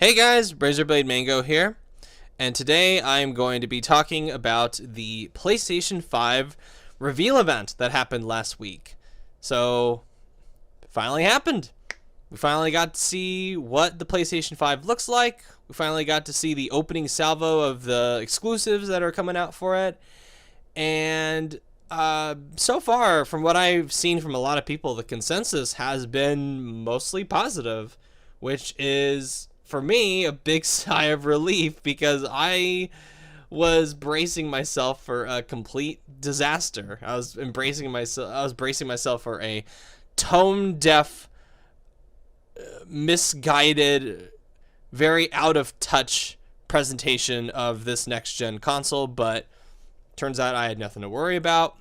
Hey guys, Razorblade Mango here, and today I'm going to be talking about the PlayStation 5 reveal event that happened last week. So, it finally happened. We finally got to see what the PlayStation 5 looks like. We finally got to see the opening salvo of the exclusives that are coming out for it. And so far, from what I've seen from a lot of people, the consensus has been mostly positive, which is, for me, a big sigh of relief because I was bracing myself for a complete disaster. I was bracing myself for a tone deaf, misguided, very out of touch presentation of this next gen console, but turns out I had nothing to worry about.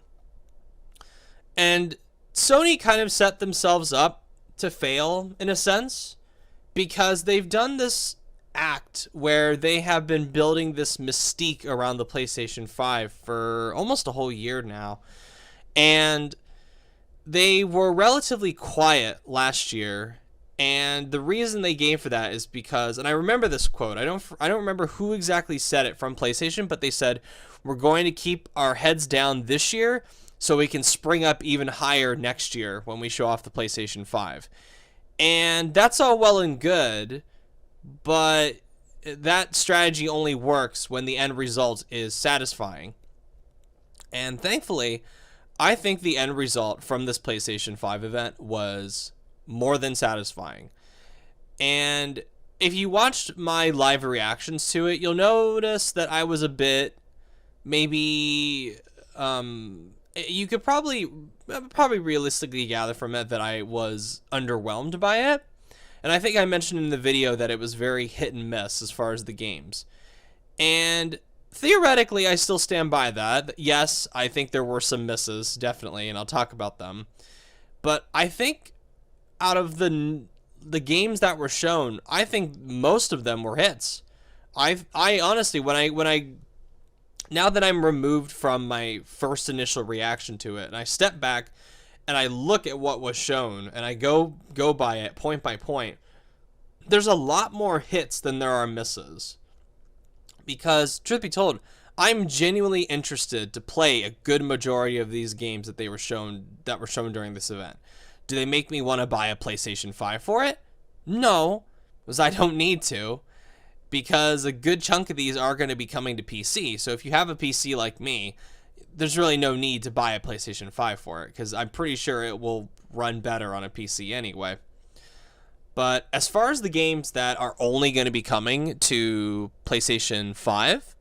And Sony kind of set themselves up to fail in a sense, because they've done this act where they have been building this mystique around the PlayStation 5 for almost a whole year now. And they were relatively quiet last year, and the reason they gave for that is because, and I remember this quote, I don't remember who exactly said it from PlayStation, but they said, "We're going to keep our heads down this year so we can spring up even higher next year when we show off the PlayStation 5." And that's all well and good, but that strategy only works when the end result is satisfying. And thankfully, I think the end result from this PlayStation 5 event was more than satisfying. And if you watched my live reactions to it, you'll notice that I was a bit, maybe, you could probably realistically gather from it that I was underwhelmed by it. And I think I mentioned in the video that it was very hit and miss as far as the games. And theoretically, I still stand by that. Yes, I think there were some misses, definitely, and I'll talk about them. But I think out of the games that were shown, I think most of them were hits. I honestly, when I now that I'm removed from my first initial reaction to it, and I step back and I look at what was shown, and I go by it point by point, there's a lot more hits than there are misses. Because, truth be told, I'm genuinely interested to play a good majority of these games that were shown during this event. Do they make me want to buy a PlayStation 5 for it? No, because I don't need to. Because a good chunk of these are going to be coming to PC. So if you have a PC like me, there's really no need to buy a PlayStation 5 for it, because I'm pretty sure it will run better on a PC anyway. But as far as the games that are only going to be coming to PlayStation 5,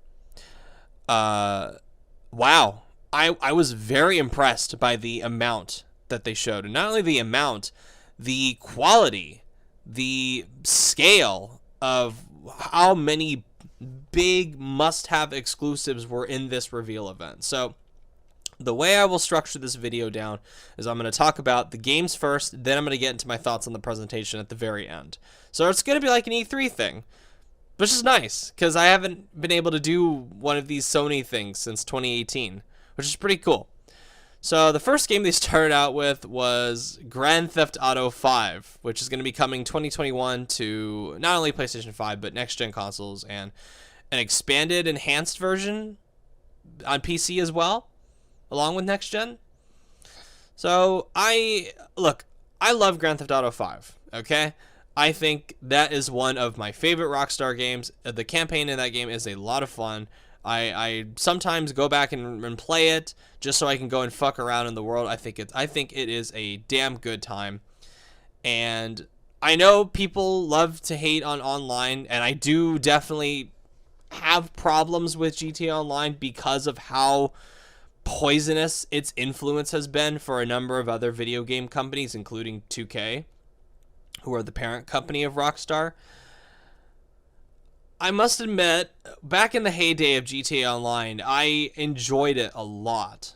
wow. I was very impressed by the amount that they showed. And not only the amount, the quality, the scale of how many big must-have exclusives were in this reveal event. So the way I will structure this video down is I'm going to talk about the games first, then I'm going to get into my thoughts on the presentation at the very end. So it's going to be like an E3 thing, which is nice, because I haven't been able to do one of these Sony things since 2018, which is pretty cool. So the first game they started out with was Grand Theft Auto 5, which is going to be coming 2021 to not only PlayStation 5, but next-gen consoles, and an expanded, enhanced version on PC as well, along with next-gen. So I love Grand Theft Auto 5, okay? I think that is one of my favorite Rockstar games. The campaign in that game is a lot of fun. I sometimes go back and play it just so I can go and fuck around in the world. I think it is a damn good time. And I know people love to hate on online, and I do definitely have problems with GTA Online because of how poisonous its influence has been for a number of other video game companies, including 2K, who are the parent company of Rockstar. I must admit, back in the heyday of GTA Online, I enjoyed it a lot.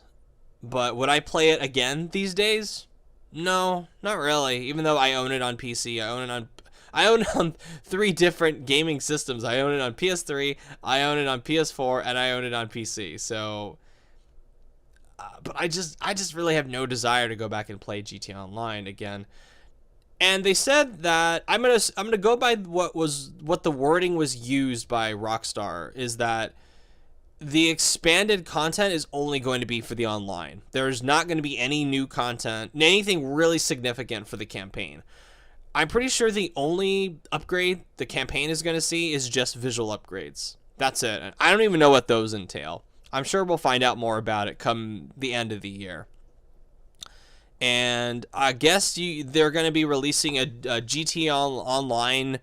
But would I play it again these days? No, not really. Even though I own it on PC, I own it on 3 different gaming systems. I own it on PS3, I own it on PS4, and I own it on PC. So, but I just really have no desire to go back and play GTA Online again. And they said that I'm gonna go by what the wording was used by Rockstar, is that the expanded content is only going to be for the online. There's not going to be any new content, anything really significant for the campaign. I'm pretty sure the only upgrade the campaign is going to see is just visual upgrades. That's it. And I don't even know what those entail. I'm sure we'll find out more about it come the end of the year. And I guess they're going to be releasing a GTA Online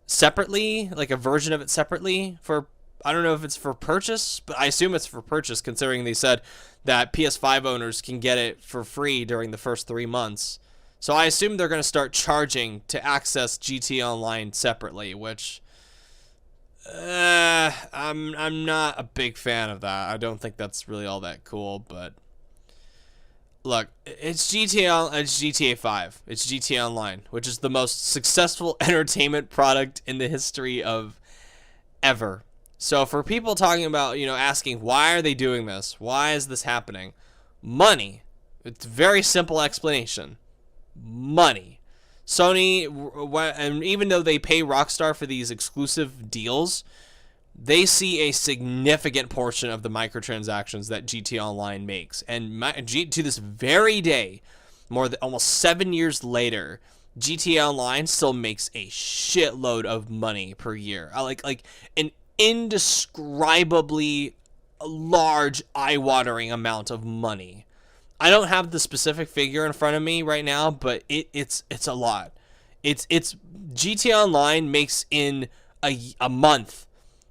separately, like a version of it separately for, I don't know if it's for purchase, but I assume it's for purchase, considering they said that PS5 owners can get it for free during the first 3 months. So I assume they're going to start charging to access GTA Online separately, which I'm not a big fan of that. I don't think that's really all that cool, but look, it's GTA 5. It's GTA Online, which is the most successful entertainment product in the history of ever. So for people talking about, asking why are they doing this? Why is this happening? Money. It's a very simple explanation. Money. Sony, and even though they pay Rockstar for these exclusive deals, they see a significant portion of the microtransactions that GTA Online makes. And to this very day, more than almost 7 years later, GTA Online still makes a shitload of money per year. Like an indescribably large, eye-watering amount of money. I don't have the specific figure in front of me right now, but it's a lot. It's GTA Online makes in a month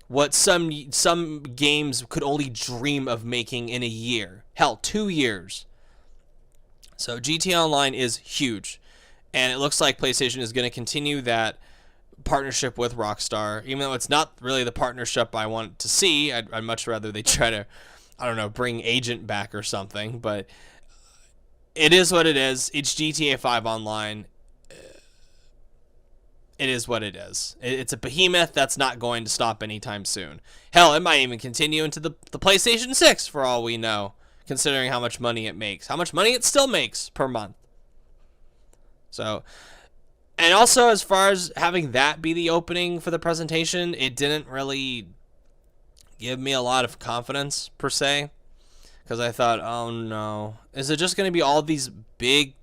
what some games could only dream of making in a year. Hell, 2 years. So GTA Online is huge, and it looks like PlayStation is going to continue that partnership with Rockstar, even though it's not really the partnership I want to see. I'd much rather they try to, I don't know, bring Agent back or something, but it is what it is. It's GTA 5 Online. It is what it is. It's a behemoth that's not going to stop anytime soon. Hell, it might even continue into the PlayStation 6 for all we know, considering how much money it makes. How much money it still makes per month. So, and also as far as having that be the opening for the presentation, it didn't really give me a lot of confidence, per se. Because I thought, oh no, is it just going to be all these big,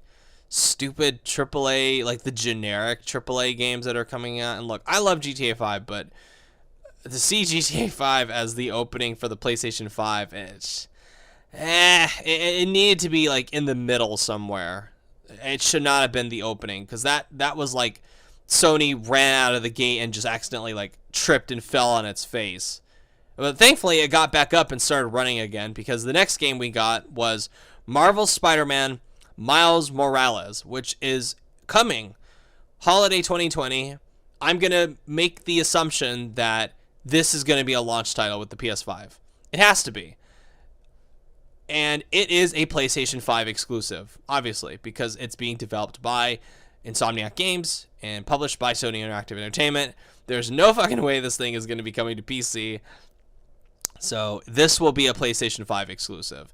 stupid AAA, like the generic AAA games that are coming out? And look, I love GTA 5, but to see GTA 5 as the opening for the PlayStation 5, it needed to be like in the middle somewhere. It should not have been the opening, because that was like Sony ran out of the gate and just accidentally like tripped and fell on its face. But thankfully, it got back up and started running again, because the next game we got was Marvel's Spider-Man Miles Morales, which is coming holiday 2020. I'm going to make the assumption that this is going to be a launch title with the PS5. It has to be. And it is a PlayStation 5 exclusive, obviously, because it's being developed by Insomniac Games and published by Sony Interactive Entertainment. There's no fucking way this thing is going to be coming to PC. So this will be a PlayStation 5 exclusive.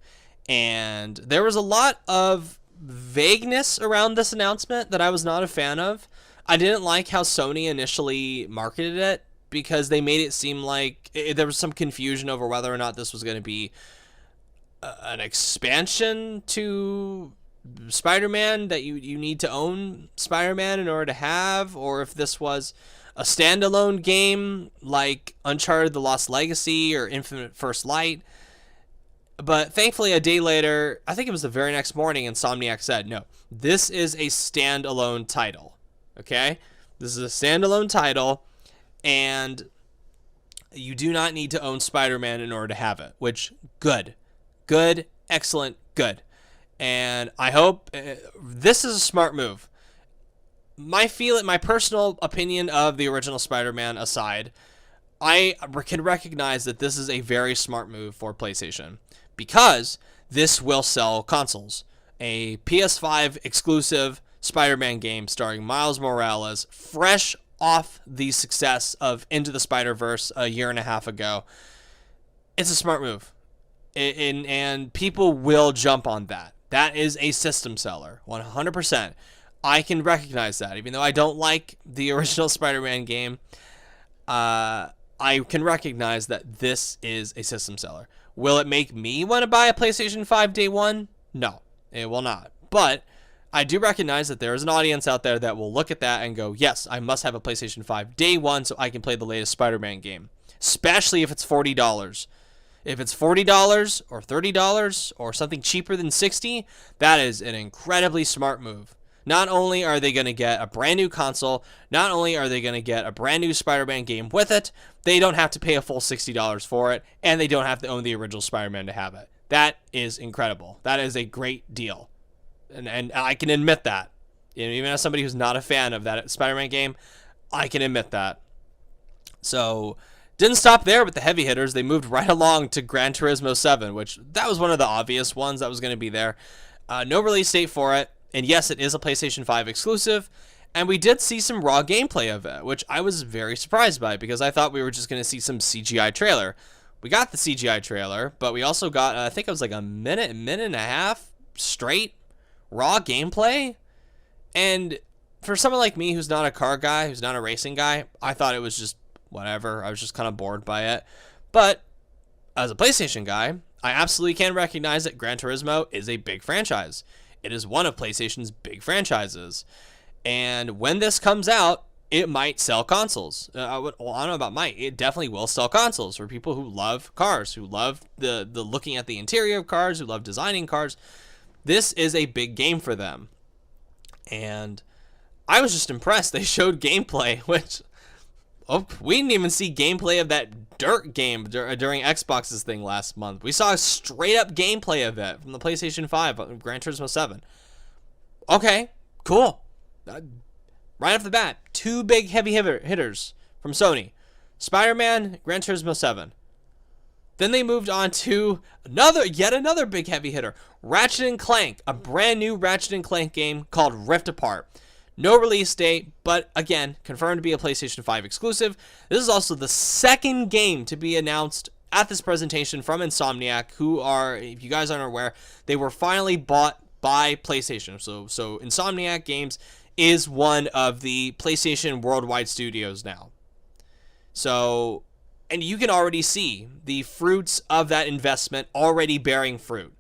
And there was a lot of vagueness around this announcement that I was not a fan of. I didn't like how Sony initially marketed it, because they made it seem like there was some confusion over whether or not this was going to be an expansion to Spider-Man, that you need to own Spider-Man in order to have, or if this was a standalone game like Uncharted The Lost Legacy or Infinite First Light. But thankfully, a day later, I think it was the very next morning, Insomniac said, no, this is a standalone title. Okay? This is a standalone title, and you do not need to own Spider-Man in order to have it, which, good. Good, excellent, good. And I hope this is a smart move. My personal opinion of the original Spider-Man aside, I can recognize that this is a very smart move for PlayStation, because this will sell consoles. A PS5 exclusive Spider-Man game starring Miles Morales, fresh off the success of Into the Spider-Verse a year and a half ago. It's a smart move. And people will jump on that. That is a system seller, 100%. I can recognize that. Even though I don't like the original Spider-Man game, I can recognize that this is a system seller. Will it make me want to buy a PlayStation 5 day one? No, it will not. But I do recognize that there is an audience out there that will look at that and go, yes, I must have a PlayStation 5 day one so I can play the latest Spider-Man game. Especially if it's $40. If it's $40 or $30 or something cheaper than $60, that is an incredibly smart move. Not only are they going to get a brand new console, not only are they going to get a brand new Spider-Man game with it, they don't have to pay a full $60 for it, and they don't have to own the original Spider-Man to have it. That is incredible. That is a great deal. And I can admit that. You know, even as somebody who's not a fan of that Spider-Man game, I can admit that. So, didn't stop there with the heavy hitters. They moved right along to Gran Turismo 7, which that was one of the obvious ones that was going to be there. No release date for it. And yes, it is a PlayStation 5 exclusive, and we did see some raw gameplay of it, which I was very surprised by because I thought we were just going to see some CGI trailer. We got the CGI trailer, but we also got, I think it was like a minute and a half straight raw gameplay. And for someone like me who's not a car guy, who's not a racing guy, I thought it was just whatever. I was just kind of bored by it. But as a PlayStation guy, I absolutely can recognize that Gran Turismo is a big franchise. It is one of PlayStation's big franchises. And when this comes out, it might sell consoles. I don't know about might. It definitely will sell consoles for people who love cars, who love the looking at the interior of cars, who love designing cars. This is a big game for them. And I was just impressed. They showed gameplay, which... Oh, we didn't even see gameplay of that Dirt game during Xbox's thing last month. We saw straight up gameplay of it from the PlayStation 5 on Gran Turismo 7. Okay, cool. Right off the bat, two big heavy hitters from Sony. Spider-Man, Gran Turismo 7. Then they moved on to yet another big heavy hitter, Ratchet & Clank, a brand new Ratchet & Clank game called Rift Apart. No release date, but again, confirmed to be a PlayStation 5 exclusive. This is also the second game to be announced at this presentation from Insomniac, who are, if you guys aren't aware, they were finally bought by PlayStation. So Insomniac Games is one of the PlayStation worldwide studios now. So, and you can already see the fruits of that investment already bearing fruit.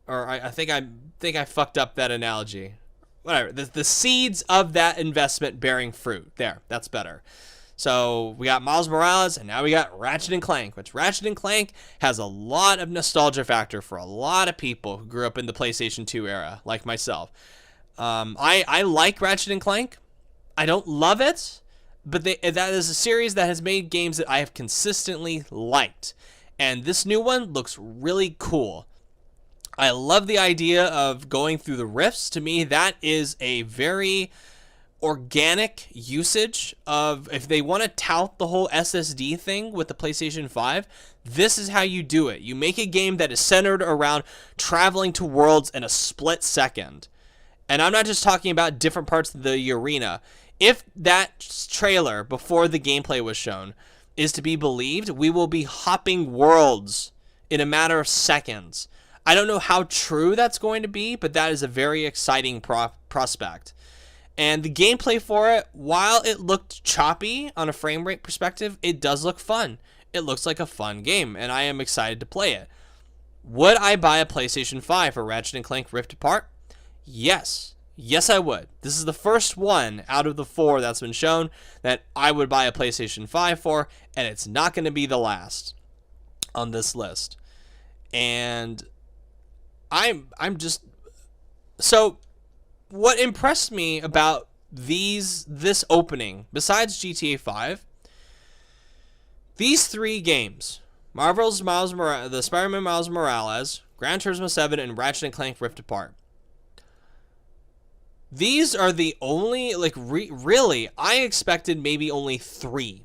Or I think I fucked up that analogy. Whatever, the seeds of that investment bearing fruit. There, that's better. So we got Miles Morales, and now we got Ratchet & Clank, which Ratchet & Clank has a lot of nostalgia factor for a lot of people who grew up in the PlayStation 2 era, like myself. I like Ratchet & Clank. I don't love it, but that is a series that has made games that I have consistently liked. And this new one looks really cool. I love the idea of going through the rifts. To me, that is a very organic usage of, if they want to tout the whole SSD thing with the PlayStation 5, this is how you do it. You make a game that is centered around traveling to worlds in a split second. And I'm not just talking about different parts of the arena. If that trailer before the gameplay was shown is to be believed, we will be hopping worlds in a matter of seconds. I don't know how true that's going to be, but that is a very exciting prospect. And the gameplay for it, while it looked choppy on a frame rate perspective, it does look fun. It looks like a fun game, and I am excited to play it. Would I buy a PlayStation 5 for Ratchet & Clank Rift Apart? Yes. Yes, I would. This is the first one out of the 4 that's been shown that I would buy a PlayStation 5 for, and it's not going to be the last on this list. And I'm just... So, what impressed me about this opening, besides GTA 5, these 3 games, the Spider-Man Miles Morales, Gran Turismo 7, and Ratchet & Clank Rift Apart, these are the only, really, I expected maybe only 3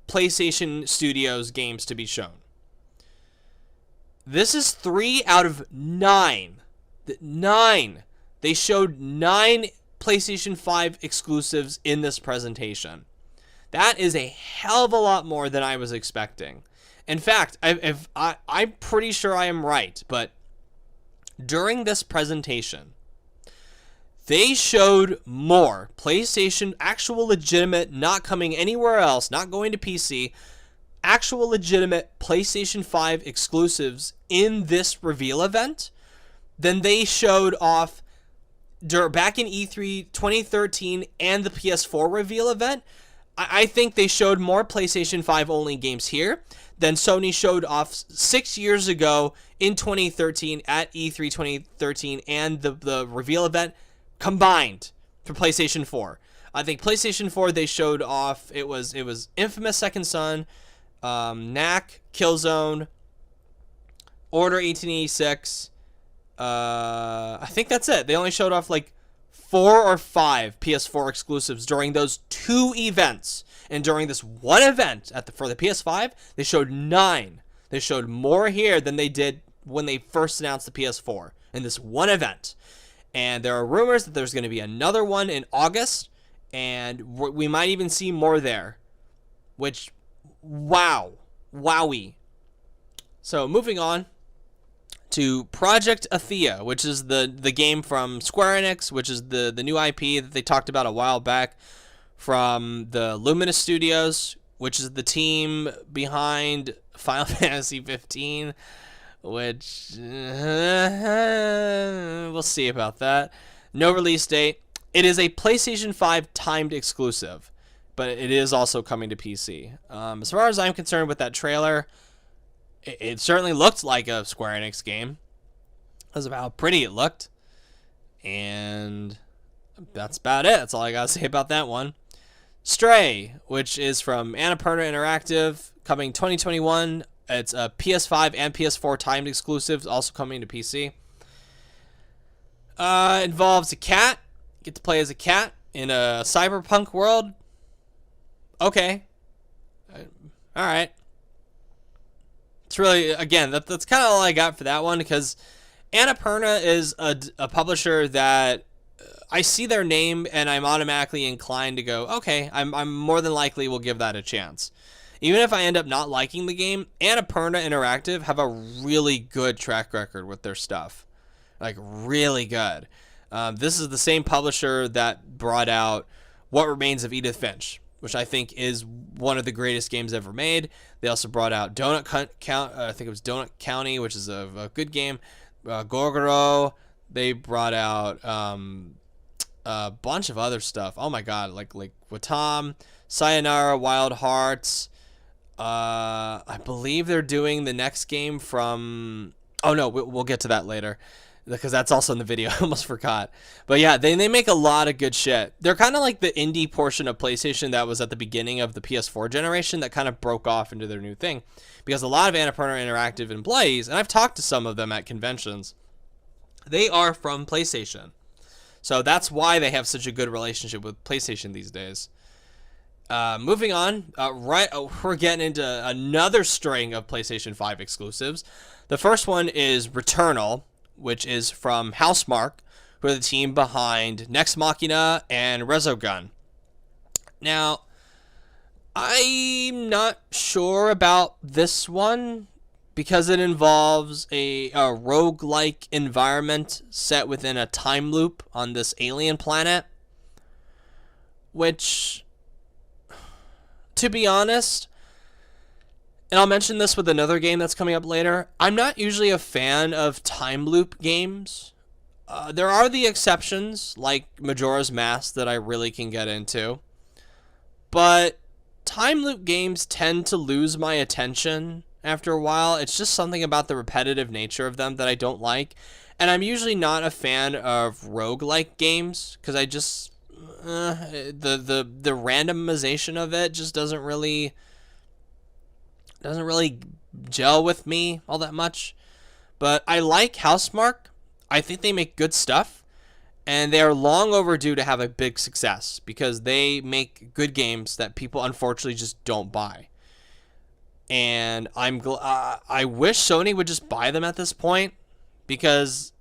PlayStation Studios games to be shown. This is 3 out of 9. 9. They showed 9 PlayStation 5 exclusives in this presentation. That is a hell of a lot more than I was expecting. In fact, I'm pretty sure I am right, but during this presentation, They showed more PlayStation, actual legitimate, not coming anywhere else, not going to PC, actual legitimate PlayStation 5 exclusives in this reveal event than they showed off back in E3 2013 and the PS4 reveal event. I think they showed more PlayStation 5 only games here than Sony showed off 6 years ago in 2013 at E3 2013 and the reveal event combined for PlayStation 4. I think PlayStation 4 they showed off it was Infamous Second Son, Knack, Killzone, Order 1886. I think that's it. They only showed off like 4 or 5 PS4 exclusives during those 2 events. And during this one event for the PS5, they showed 9. They showed more here than they did when they first announced the PS4 in this one event. And there are rumors that there's going to be another one in August, and we might even see more there. Which, wowie. So moving on to Project Athia, which is the game from Square Enix, which is the new IP that they talked about a while back from the Luminous Studios, which is the team behind Final Fantasy 15, which we'll see about that. No release date. It is a PlayStation 5 timed exclusive, but it is also coming to PC. As far as I'm concerned with that trailer, it certainly looked like a Square Enix game because of how pretty it looked. And that's about it. That's all I got to say about that one. Stray, which is from Annapurna Interactive, coming 2021. It's a PS5 and PS4 timed exclusive, also coming to PC. Involves a cat. You get to play as a cat in a cyberpunk world. Okay. All right. It's really, again, that's kind of all I got for that one, because Annapurna is a publisher that I see their name and I'm automatically inclined to go, okay, I'm more than likely will give that a chance. Even if I end up not liking the game, Annapurna Interactive have a really good track record with their stuff. Like, really good. This is the same publisher that brought out What Remains of Edith Finch, which I think is one of the greatest games ever made. They also brought out Donut I think it was Donut County, which is a good game. Gorgoro. They brought out a bunch of other stuff. Oh my god, like Watam, Sayonara, Wild Hearts. I believe they're doing the next game from... Oh no, we'll get to that later, because that's also in the video. I almost forgot. But yeah, they make a lot of good shit. They're kind of like the indie portion of PlayStation that was at the beginning of the PS4 generation that kind of broke off into their new thing. Because a lot of Annapurna Interactive employees, and I've talked to some of them at conventions, they are from PlayStation. So that's why they have such a good relationship with PlayStation these days. Moving on, we're getting into another string of PlayStation 5 exclusives. The first one is Returnal, which is from Housemarque, who are the team behind Nex Machina and Resogun. Now, I'm not sure about this one because it involves a roguelike environment set within a time loop on this alien planet, which, to be honest, and I'll mention this with another game that's coming up later, I'm not usually a fan of time loop games. There are the exceptions, like Majora's Mask, that I really can get into. But time loop games tend to lose my attention after a while. It's just something about the repetitive nature of them that I don't like. And I'm usually not a fan of roguelike games, because I just... the randomization of it just doesn't really gel with me all that much. But I like Housemarque. I think they make good stuff, and they are long overdue to have a big success, because they make good games that people unfortunately just don't buy. And I wish Sony would just buy them at this point, because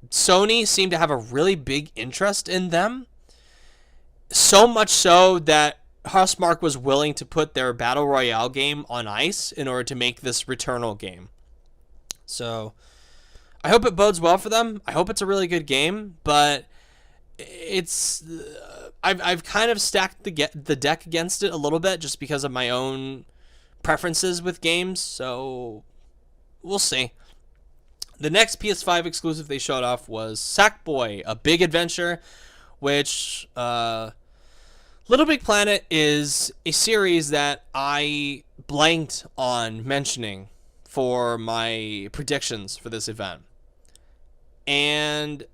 Sony seemed to have a really big interest in them. So much so that Housemarque was willing to put their Battle Royale game on ice in order to make this Returnal game. So I hope it bodes well for them. I hope it's a really good game, but it's I've kind of stacked the deck against it a little bit just because of my own preferences with games. So we'll see. The next PS5 exclusive they showed off was Sackboy, A Big Adventure, which Little Big Planet is a series that I blanked on mentioning for my predictions for this event. And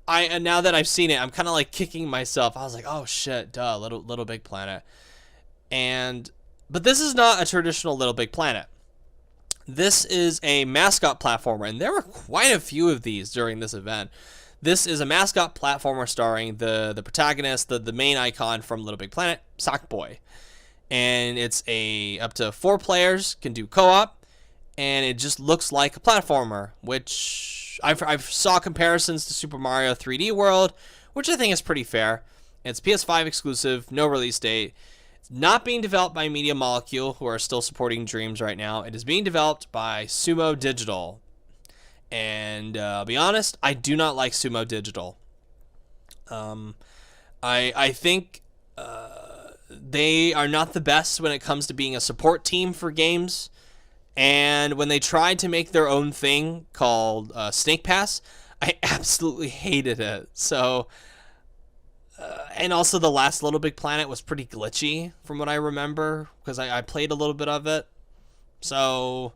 now that I've seen it, I'm kind of like kicking myself. I was like, oh shit, duh, Little Big Planet. But this is not a traditional Little Big Planet. This is a mascot platformer, and there were quite a few of these during this event. This is a mascot platformer starring the protagonist, the main icon from Little Big Planet, Sackboy. And it's up to 4 players, can do co-op, and it just looks like a platformer, which I've saw comparisons to Super Mario 3D World, which I think is pretty fair. It's PS5 exclusive, no release date. It's not being developed by Media Molecule, who are still supporting Dreams right now. It is being developed by Sumo Digital. And I'll be honest, I do not like Sumo Digital. I think they are not the best when it comes to being a support team for games. And when they tried to make their own thing called Snake Pass, I absolutely hated it. So, and also the last Little Big Planet was pretty glitchy from what I remember, because I played a little bit of it. So,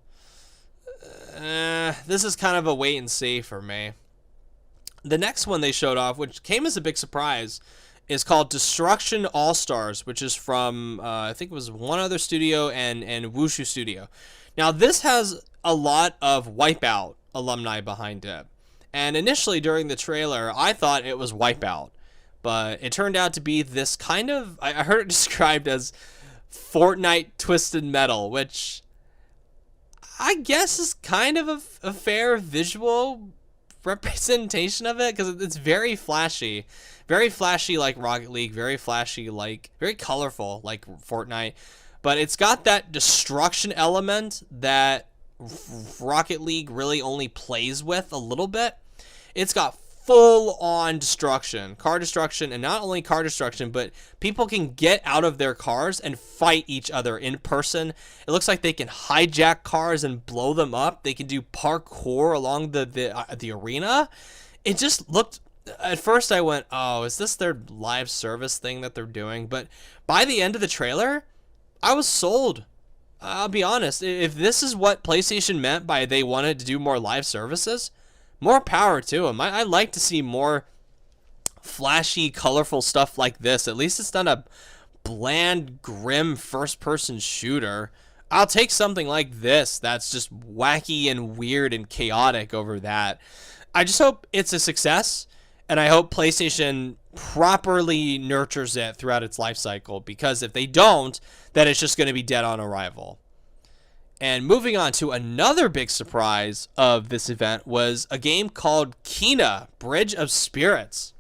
this is kind of a wait and see for me. The next one they showed off, which came as a big surprise, is called Destruction AllStars, which is from, I think it was one other studio and Wushu Studio. Now, this has a lot of Wipeout alumni behind it. And initially, during the trailer, I thought it was Wipeout. But it turned out to be this kind of, I heard it described as Fortnite Twisted Metal, which I guess is kind of a fair visual representation of it, because it's very flashy like Rocket League, very colorful like Fortnite, but it's got that destruction element that Rocket League really only plays with a little bit. It's got full-on destruction, car destruction, and not only car destruction, but people can get out of their cars and fight each other in person. It looks like they can hijack cars and blow them up. They can do parkour along the arena. It just looked, at first I went, oh, is this their live service thing that they're doing? But by the end of the trailer, I was sold. I'll be honest, if this is what PlayStation meant by they wanted to do more live services, more power to them. I like to see more flashy, colorful stuff like this. At least it's not a bland, grim first-person shooter. I'll take something like this that's just wacky and weird and chaotic over that. I just hope it's a success, and I hope PlayStation properly nurtures it throughout its life cycle, because if they don't, then it's just going to be dead on arrival. And moving on to another big surprise of this event was a game called Kina, Bridge of Spirits,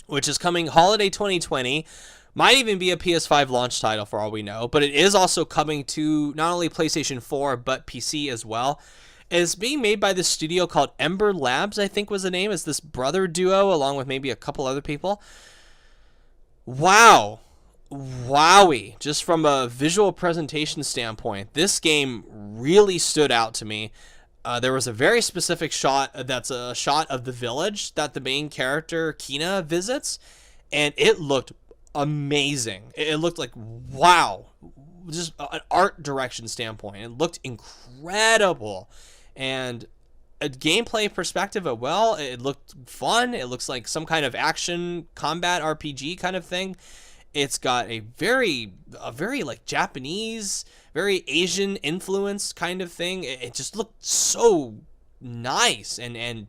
which is coming holiday 2020. Might even be a PS5 launch title for all we know, but it is also coming to not only PlayStation 4, but PC as well. It's being made by this studio called Ember Labs, I think was the name. It's this brother duo along with maybe a couple other people. Wow. Wowie, just from a visual presentation standpoint, this game really stood out to me. There was a very specific shot that's a shot of the village that the main character Kina visits, and it looked amazing. It looked like, wow, just an art direction standpoint. It looked incredible, and a gameplay perspective as well, it looked fun. It looks like some kind of action combat RPG kind of thing. It's got a very like Japanese, very Asian influenced kind of thing. It just looked so nice and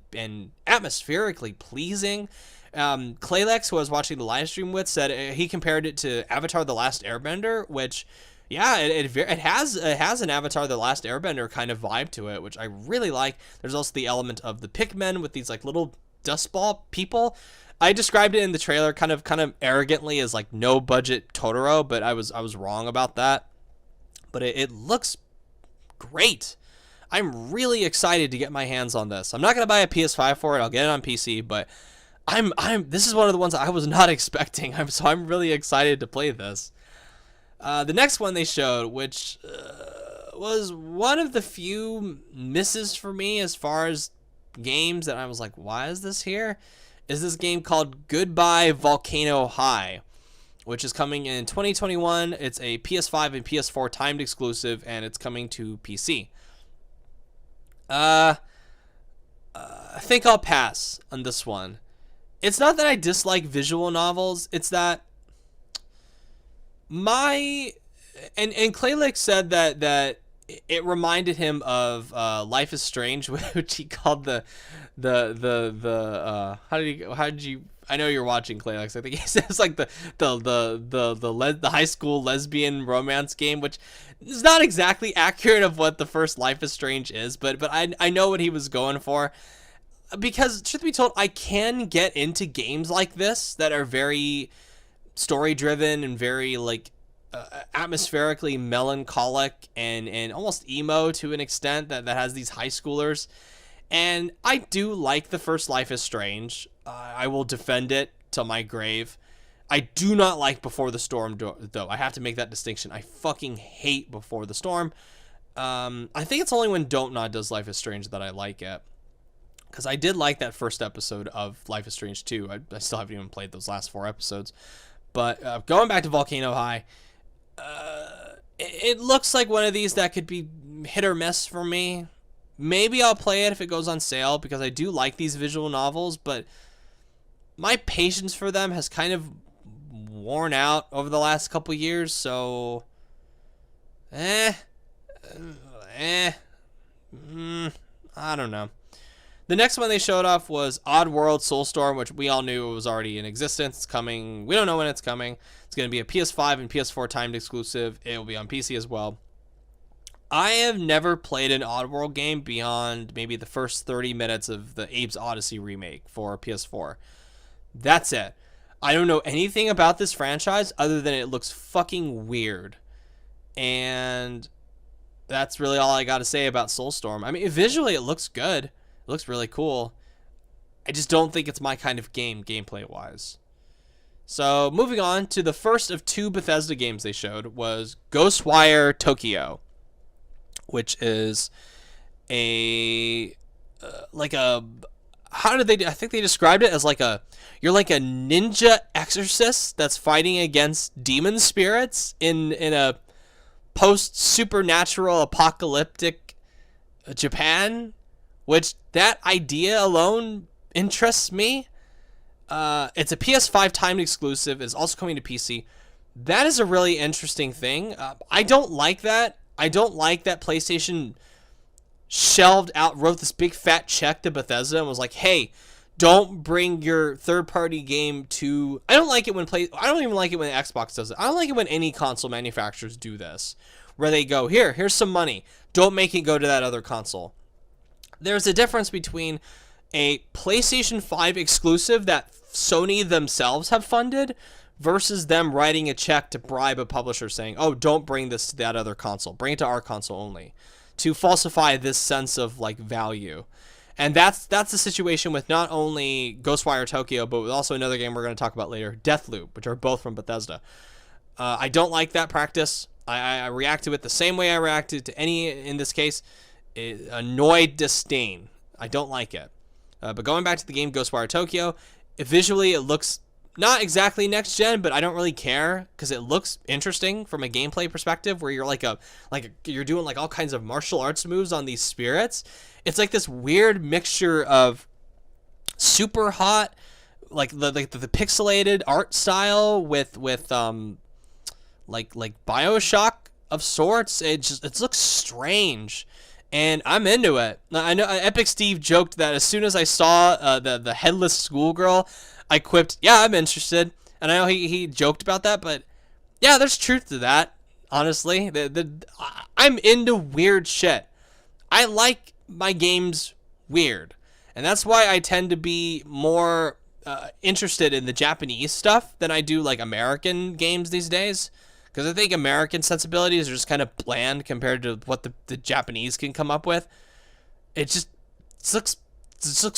atmospherically pleasing. Claylex, who I was watching the live stream with, said he compared it to Avatar: The Last Airbender, which, yeah, it has an Avatar: The Last Airbender kind of vibe to it, which I really like. There's also the element of the Pikmin with these like little dust ball people. I described it in the trailer kind of arrogantly as like no budget Totoro, but I was wrong about that. But it looks great. I'm really excited to get my hands on this. I'm not going to buy a PS5 for it. I'll get it on PC, but This is one of the ones I was not expecting. I'm really excited to play this. The next one they showed, which was one of the few misses for me as far as games that I was like, why is this here? Is this game called Goodbye Volcano High, which is coming in 2021. It's a PS5 and PS4 timed exclusive, and it's coming to PC. I think I'll pass on this one. It's not that I dislike visual novels. It's that and Claylick said that it reminded him of Life is Strange, which he called the how did you I know you're watching Claylick. I think he says like the high school lesbian romance game, which is not exactly accurate of what the first Life is Strange is, but I know what he was going for. Because, truth be told, I can get into games like this that are very story-driven and very, like, atmospherically melancholic and almost emo to an extent that has these high schoolers. And I do like the first Life is Strange. I will defend it till my grave. I do not like Before the Storm, though. I have to make that distinction. I fucking hate Before the Storm. I think it's only when Don't Nod does Life is Strange that I like it. Because I did like that first episode of Life is Strange 2. I still haven't even played those last 4 episodes. But going back to Volcano High, it looks like one of these that could be hit or miss for me. Maybe I'll play it if it goes on sale, because I do like these visual novels, but my patience for them has kind of worn out over the last couple years, so I don't know. The next one they showed off was Oddworld Soulstorm, which we all knew was already in existence. It's coming. We don't know when it's coming. It's going to be a PS5 and PS4 timed exclusive. It will be on PC as well. I have never played an Oddworld game beyond maybe the first 30 minutes of the Abe's Odyssey remake for PS4. That's it. I don't know anything about this franchise other than it looks fucking weird. And that's really all I got to say about Soulstorm. I mean, visually it looks good. It looks really cool. I just don't think it's my kind of game, gameplay-wise. So, moving on to the first of 2 Bethesda games they showed was Ghostwire Tokyo, which is I think they described it as you're like a ninja exorcist that's fighting against demon spirits in a post-supernatural apocalyptic Japan. Which, that idea alone interests me. It's a PS5 timed exclusive. It's also coming to PC. That is a really interesting thing. I don't like that. I don't like that PlayStation wrote this big fat check to Bethesda and was like, hey, don't bring your third-party game to... I don't like it when I don't even like it when Xbox does it. I don't like it when any console manufacturers do this. Where they go, here's some money. Don't make it go to that other console. There's a difference between a PlayStation 5 exclusive that Sony themselves have funded versus them writing a check to bribe a publisher saying, oh, don't bring this to that other console. Bring it to our console only. To falsify this sense of, like, value. And that's the situation with not only Ghostwire Tokyo, but with also another game we're going to talk about later, Deathloop, which are both from Bethesda. I don't like that practice. I react to it the same way I reacted to any, in this case, annoyed disdain. I don't like it. But going back to the game Ghostwire Tokyo, visually it looks not exactly next gen, but I don't really care because it looks interesting from a gameplay perspective, where you're you're doing like all kinds of martial arts moves on these spirits. It's like this weird mixture of super hot, like the pixelated art style with like BioShock of sorts. It looks strange. And I'm into it. I know Epic Steve joked that as soon as I saw the headless schoolgirl, I quipped, yeah, I'm interested. And I know he joked about that, but yeah, there's truth to that, honestly. I'm into weird shit. I like my games weird. And that's why I tend to be more interested in the Japanese stuff than I do like American games these days. Because I think American sensibilities are just kind of bland compared to what the Japanese can come up with. It looks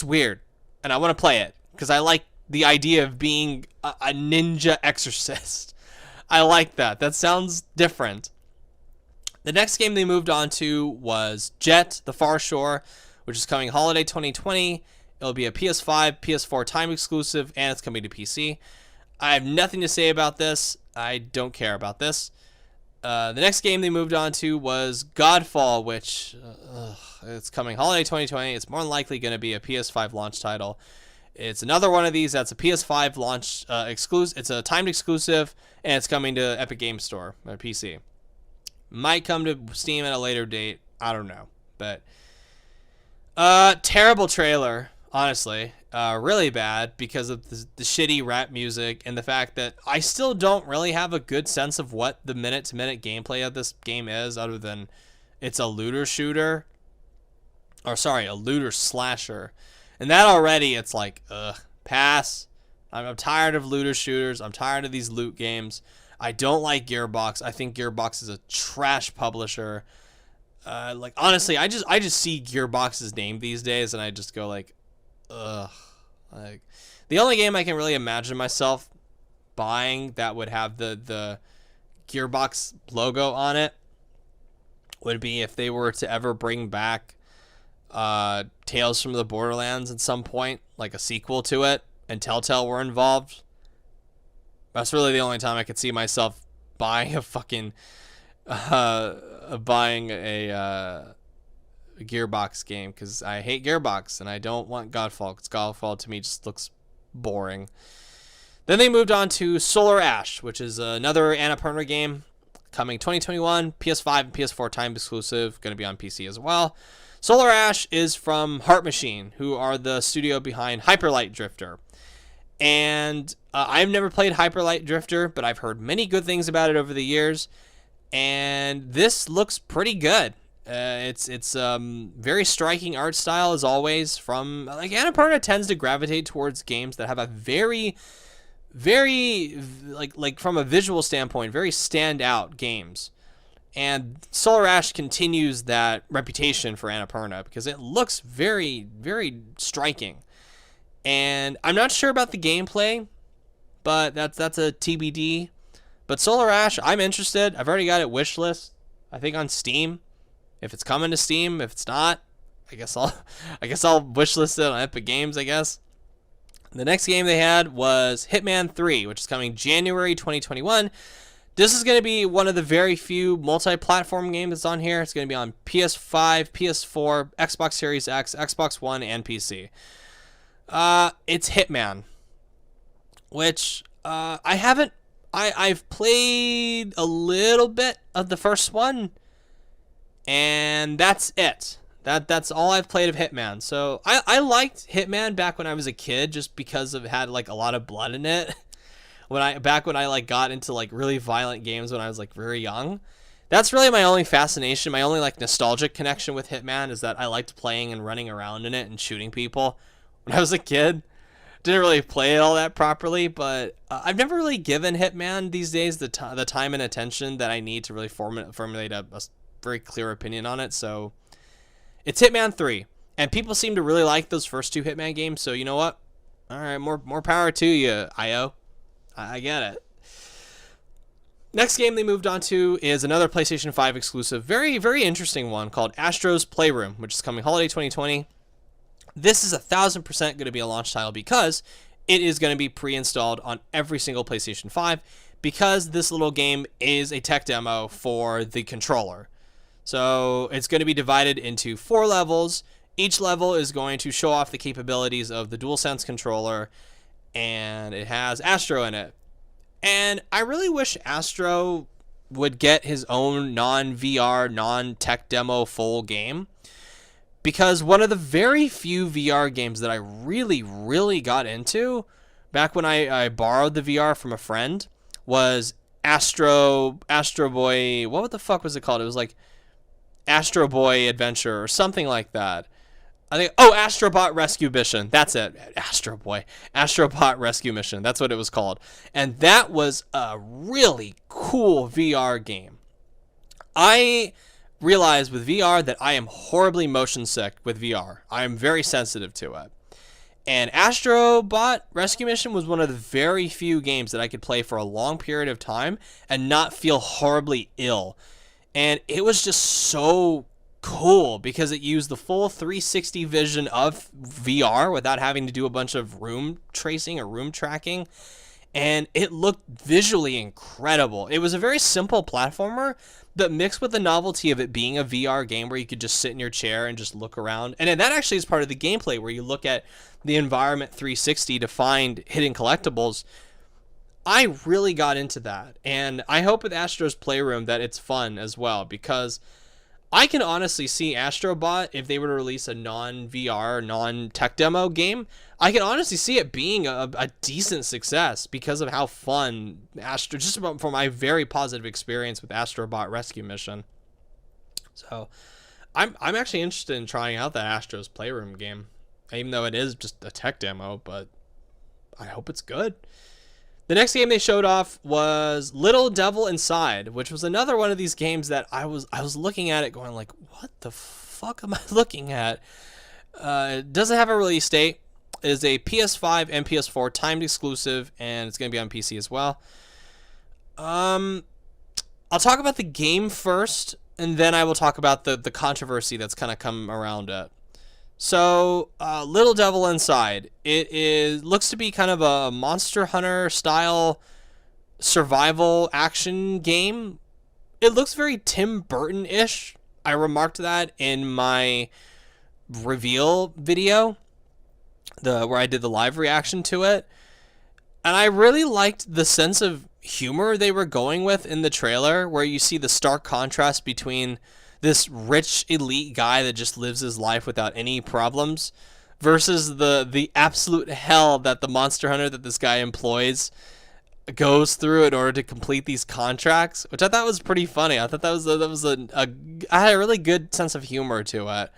weird, and I want to play it because I like the idea of being a ninja exorcist. I like that. That sounds different. The next game they moved on to was Jet: The Far Shore, which is coming holiday 2020. It'll be a PS5, PS4 time exclusive, and it's coming to PC. I have nothing to say about this. I don't care about this. The next game they moved on to was Godfall, which it's coming holiday 2020. It's more than likely going to be a PS5 launch title. It's another one of these that's a PS5 launch exclusive. It's a timed exclusive, and it's coming to Epic Games Store or PC. Might come to Steam at a later date. I don't know, but terrible trailer. Honestly, really bad because of the shitty rap music and the fact that I still don't really have a good sense of what the minute-to-minute gameplay of this game is, other than it's a looter shooter. Or sorry, a looter slasher. And that already, it's like, pass. I'm tired of looter shooters. I'm tired of these loot games. I don't like Gearbox. I think Gearbox is a trash publisher. Like, honestly, I just see Gearbox's name these days, and I just go like, ugh. Like, the only game I can really imagine myself buying that would have the Gearbox logo on it would be if they were to ever bring back Tales from the Borderlands at some point, like a sequel to it, and Telltale were involved. That's really the only time I could see myself buying a fucking buying a Gearbox game, because I hate Gearbox and I don't want Godfall, because Godfall to me just looks boring. Then they moved on to Solar Ash, which is another Annapurna game coming 2021, PS5 and PS4 time exclusive, going to be on PC as well. Solar Ash is from Heart Machine, who are the studio behind Hyper Light Drifter. And I've never played Hyper Light Drifter, but I've heard many good things about it over the years. And this looks pretty good. It's very striking art style, as always. From like, Annapurna tends to gravitate towards games that have a very like from a visual standpoint, very standout games. And Solar Ash continues that reputation for Annapurna because it looks very, very striking. And I'm not sure about the gameplay, but that's a TBD. But Solar Ash, I'm interested. I've already got it wishlist, I think, on Steam. If it's coming to Steam, if it's not, I guess I'll wishlist it on Epic Games, I guess. The next game they had was Hitman 3, which is coming January 2021. This is going to be one of the very few multi-platform games that's on here. It's going to be on PS5, PS4, Xbox Series X, Xbox One, and PC. It's Hitman, which I've played a little bit of the first one, and that's it. That's all I've played of Hitman. So I liked Hitman back when I was a kid, just because it had like a lot of blood in it. When I like got into like really violent games when I was like very young. That's really my only fascination, my only like nostalgic connection with Hitman, is that I liked playing and running around in it and shooting people when I was a kid. Didn't really play it all that properly, but I've never really given Hitman these days the time and attention that I need to really formulate a very clear opinion on it. So it's Hitman 3, and people seem to really like those first two Hitman games. So you know what? All right, more power to you, IO. I get it. Next game they moved on to is another PlayStation 5 exclusive, very, very interesting one called Astros Playroom, which is coming holiday 2020. This is 1,000% going to be a launch title because it is going to be pre-installed on every single PlayStation 5, because this little game is a tech demo for the controller. So it's going to be divided into 4 levels. Each level is going to show off the capabilities of the DualSense controller, and it has Astro in it. And I really wish Astro would get his own non-VR, non-tech demo full game, because one of the very few VR games that I really, really got into back when I borrowed the VR from a friend was Astro Boy. What the fuck was it called? It was like Astro Boy Adventure or something like that. I think, Astrobot Rescue Mission. That's it. Astro Boy. Astrobot Rescue Mission. That's what it was called. And that was a really cool VR game. I realized with VR that I am horribly motion sick with VR. I am very sensitive to it. And Astrobot Rescue Mission was one of the very few games that I could play for a long period of time and not feel horribly ill. And it was just so cool because it used the full 360 vision of VR without having to do a bunch of room tracing or room tracking. And it looked visually incredible. It was a very simple platformer, but mixed with the novelty of it being a VR game where you could just sit in your chair and just look around. And that actually is part of the gameplay where you look at the environment 360 to find hidden collectibles. I really got into that. And I hope with Astros Playroom that it's fun as well, because I can honestly see Astrobot, if they were to release a non-VR, non-tech demo game, I can honestly see it being a decent success because of how fun just about from my very positive experience with Astrobot Rescue Mission. So I'm actually interested in trying out that Astros Playroom game, even though it is just a tech demo, but I hope it's good. The next game they showed off was Little Devil Inside, which was another one of these games that I was looking at it going like, what the fuck am I looking at? It doesn't have a release date. It is a PS5 and PS4 timed exclusive, and it's going to be on PC as well. I'll talk about the game first, and then I will talk about the controversy that's kind of come around it. So, Little Devil Inside. Looks to be kind of a Monster Hunter style survival action game. It looks very Tim Burton-ish. I remarked that in my reveal video, where I did the live reaction to it. And I really liked the sense of humor they were going with in the trailer, where you see the stark contrast between this rich elite guy that just lives his life without any problems versus the absolute hell that the monster hunter that this guy employs goes through in order to complete these contracts, which I thought was pretty funny. I thought I had a really good sense of humor to it.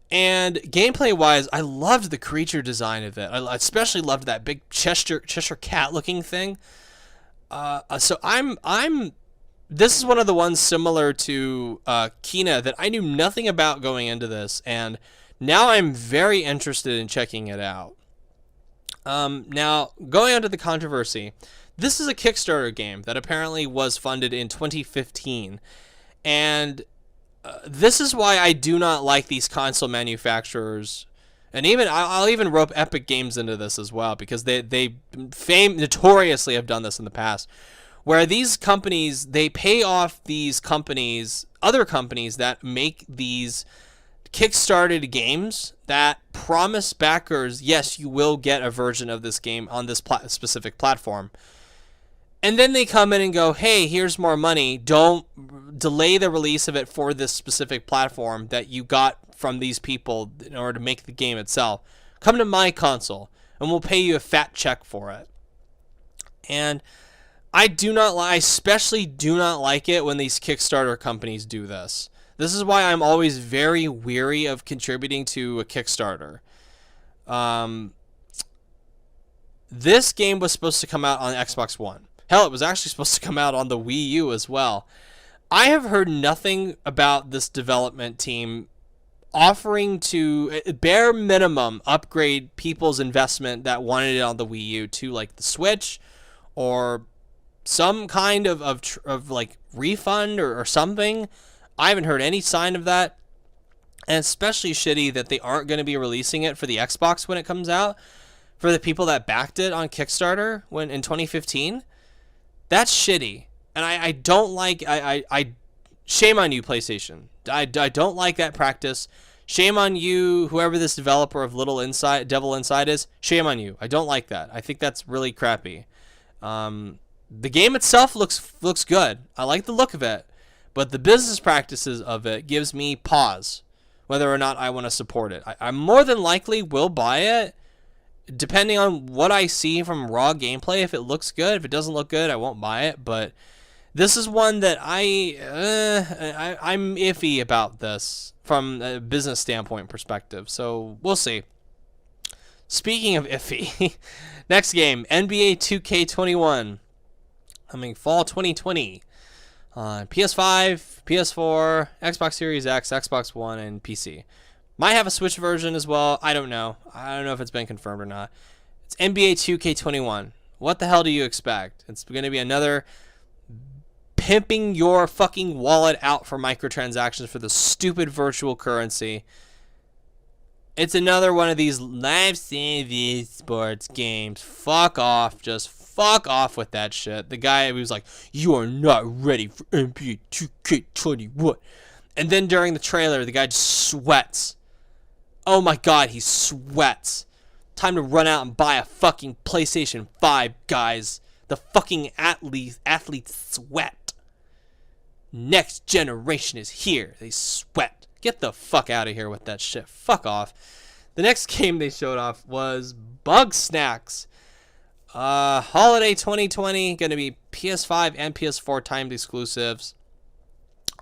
And gameplay wise, I loved the creature design of it. I especially loved that big Cheshire cat looking thing. So this is one of the ones similar to Kina that I knew nothing about going into this, and now I'm very interested in checking it out. Now, going on to the controversy, this is a Kickstarter game that apparently was funded in 2015, and this is why I do not like these console manufacturers, and I'll even rope Epic Games into this as well, because they notoriously have done this in the past, where these companies, they pay off these companies, other companies that make these kickstarted games that promise backers, yes, you will get a version of this game on this specific platform. And then they come in and go, hey, here's more money. Don't delay the release of it for this specific platform that you got from these people in order to make the game itself. Come to my console, and we'll pay you a fat check for it. And I especially do not like it when these Kickstarter companies do this. This is why I'm always very weary of contributing to a Kickstarter. This game was supposed to come out on Xbox One. Hell, it was actually supposed to come out on the Wii U as well. I have heard nothing about this development team offering to, bare minimum, upgrade people's investment that wanted it on the Wii U to like the Switch, or some kind of like refund or something. I haven't heard any sign of that. And especially shitty that they aren't going to be releasing it for the Xbox when it comes out, for the people that backed it on Kickstarter when in 2015. That's shitty. And I don't like, I shame on you, PlayStation. I don't like that practice. Shame on you, whoever this developer of Devil Inside is. Shame on you. I don't like that. I think that's really crappy. The game itself looks good. I like the look of it, but the business practices of it gives me pause whether or not I want to support it. I more than likely will buy it, depending on what I see from raw gameplay. If it looks good, if it doesn't look good, I won't buy it. But this is one that I'm iffy about this from a business standpoint perspective. So we'll see. Speaking of iffy, next game, NBA 2K21, coming fall 2020 on PS5, PS4, Xbox Series X, Xbox One, and PC. Might have a Switch version as well. I don't know. I don't know if it's been confirmed or not. It's NBA 2K21. What the hell do you expect? It's going to be another pimping your fucking wallet out for microtransactions for the stupid virtual currency. It's another one of these live service sports games. Fuck off. Just fuck off with that shit. The guy was like, you are not ready for NBA 2K21. And then during the trailer, the guy just sweats. Oh my god, he sweats. Time to run out and buy a fucking PlayStation 5, guys. The fucking athletes sweat. Next generation is here. They sweat. Get the fuck out of here with that shit. Fuck off. The next game they showed off was Bugsnax. Holiday 2020. Going to be PS5 and PS4 timed exclusives.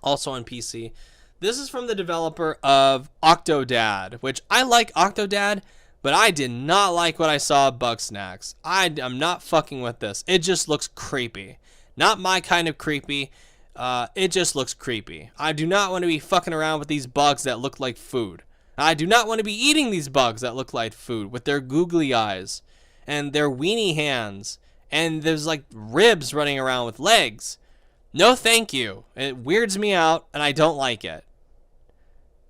Also on PC. This is from the developer of Octodad, which I like Octodad, but I did not like what I saw of Bugsnax. I'm not fucking with this. It just looks creepy. Not my kind of creepy. It just looks creepy. I do not want to be fucking around with these bugs that look like food. I do not want to be eating these bugs that look like food with their googly eyes and their weenie hands and there's like ribs running around with legs. No thank you. It weirds me out and I don't like it.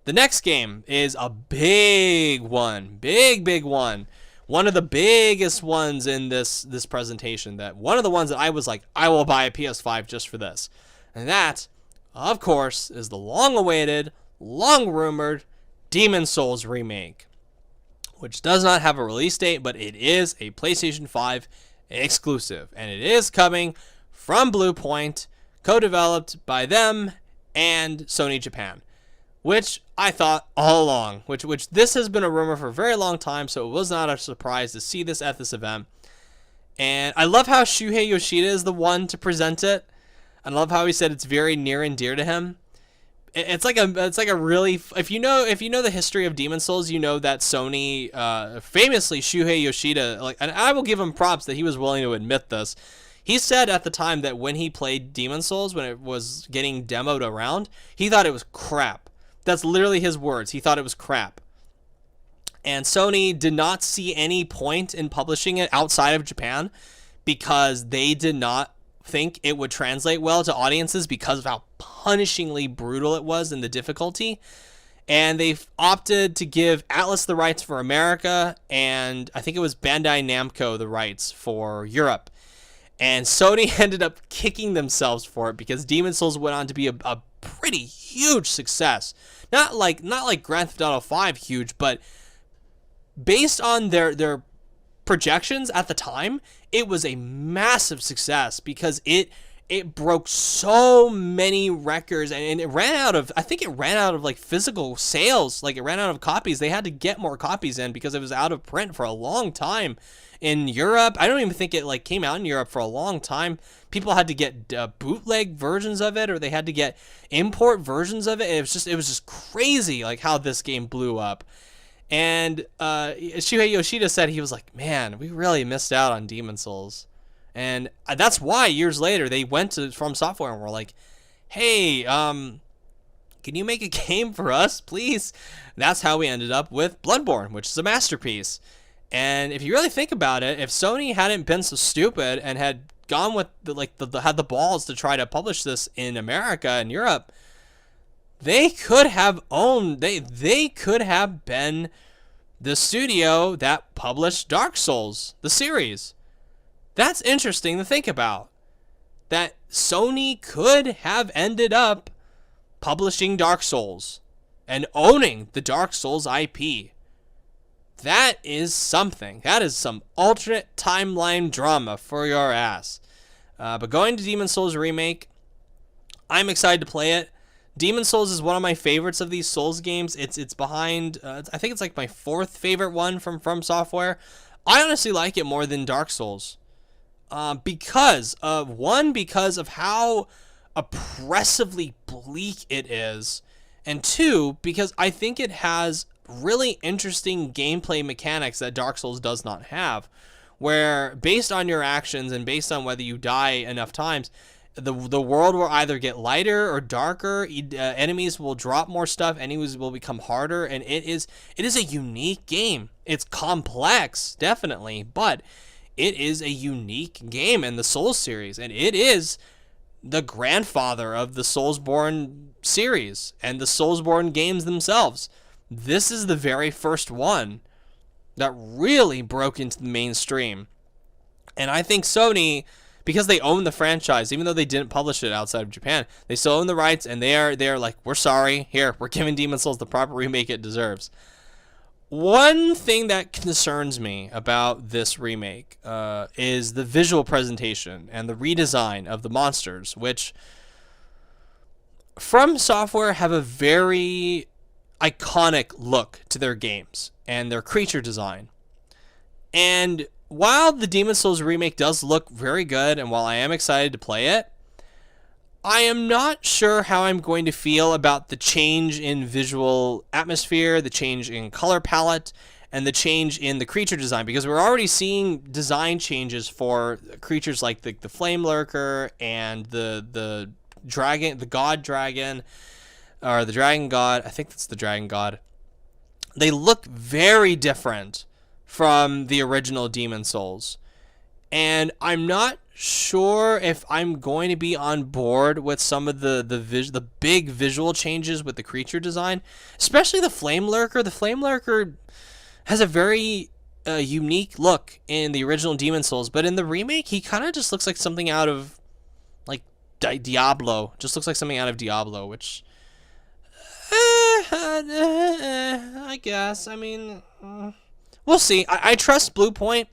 The next game is a big one. Big one. One of the biggest ones in this presentation. One of the ones that I was like, I will buy a PS5 just for this. And that, of course, is the long-awaited, long-rumored Demon's Souls remake, which does not have a release date, but it is a PlayStation 5 exclusive. And it is coming from Bluepoint, co-developed by them and Sony Japan, which I thought all along, which this has been a rumor for a very long time, so it was not a surprise to see this at this event. And I love how Shuhei Yoshida is the one to present it. I love how he said it's very near and dear to him. It's like a really, if you know the history of Demon's Souls, you know that Sony, famously Shuhei Yoshida, and I will give him props that he was willing to admit this. He said at the time that when he played Demon's Souls, when it was getting demoed around, he thought it was crap. That's literally his words. He thought it was crap. And Sony did not see any point in publishing it outside of Japan because they did not think it would translate well to audiences because of how punishingly brutal it was and the difficulty. And they've opted to give Atlas the rights for America, and I think it was Bandai Namco the rights for Europe. And Sony ended up kicking themselves for it because Demon's Souls went on to be a pretty huge success. Not like Grand Theft Auto 5 huge, but based on their projections at the time, it was a massive success because it broke so many records and it ran out of, I think it ran out of like physical sales, like it ran out of copies. They had to get more copies in because it was out of print for a long time in Europe. I don't even think it like came out in Europe for a long time. People had to get bootleg versions of it, or they had to get import versions of it. It was just crazy like how this game blew up. And Shuhei Yoshida said he was like, man, we really missed out on Demon's Souls. And that's why years later they went to From Software and were like, hey, can you make a game for us, please? And that's how we ended up with Bloodborne, which is a masterpiece. And if you really think about it, if Sony hadn't been so stupid and had gone with had the balls to try to publish this in America and Europe, they could have owned, they could have been the studio that published Dark Souls, the series. That's interesting to think about. That Sony could have ended up publishing Dark Souls and owning the Dark Souls IP. That is something. That is some alternate timeline drama for your ass. But going to Demon's Souls Remake, I'm excited to play it. Demon's Souls is one of my favorites of these Souls games. It's behind, I think it's like my fourth favorite one from Software. I honestly like it more than Dark Souls. Because of how oppressively bleak it is. And two, because I think it has really interesting gameplay mechanics that Dark Souls does not have. Where based on your actions and based on whether you die enough times, The world will either get lighter or darker. Enemies will drop more stuff. Enemies will become harder, and it is a unique game. It's complex, definitely, but it is a unique game in the Souls series, and it is the grandfather of the Soulsborne series and the Soulsborne games themselves. This is the very first one that really broke into the mainstream, and I think Sony, because they own the franchise, even though they didn't publish it outside of Japan, they still own the rights, and they are like, we're sorry, here, we're giving Demon's Souls the proper remake it deserves. One thing that concerns me about this remake is the visual presentation and the redesign of the monsters, which From Software have a very iconic look to their games and their creature design. And while the Demon's Souls remake does look very good, and while I am excited to play it, I am not sure how I'm going to feel about the change in visual atmosphere, the change in color palette, and the change in the creature design, because we're already seeing design changes for creatures like the Flame Lurker and the dragon, the God Dragon, or the Dragon God. I think that's the Dragon God. They look very different from the original Demon's Souls, and I'm not sure if I'm going to be on board with some of the big visual changes with the creature design, especially the Flame Lurker. The Flame Lurker has a very unique look in the original Demon's Souls, but in the remake, he kind of just looks like something out of like Diablo. Just looks like something out of Diablo, which I guess. I mean, we'll see. I trust Bluepoint.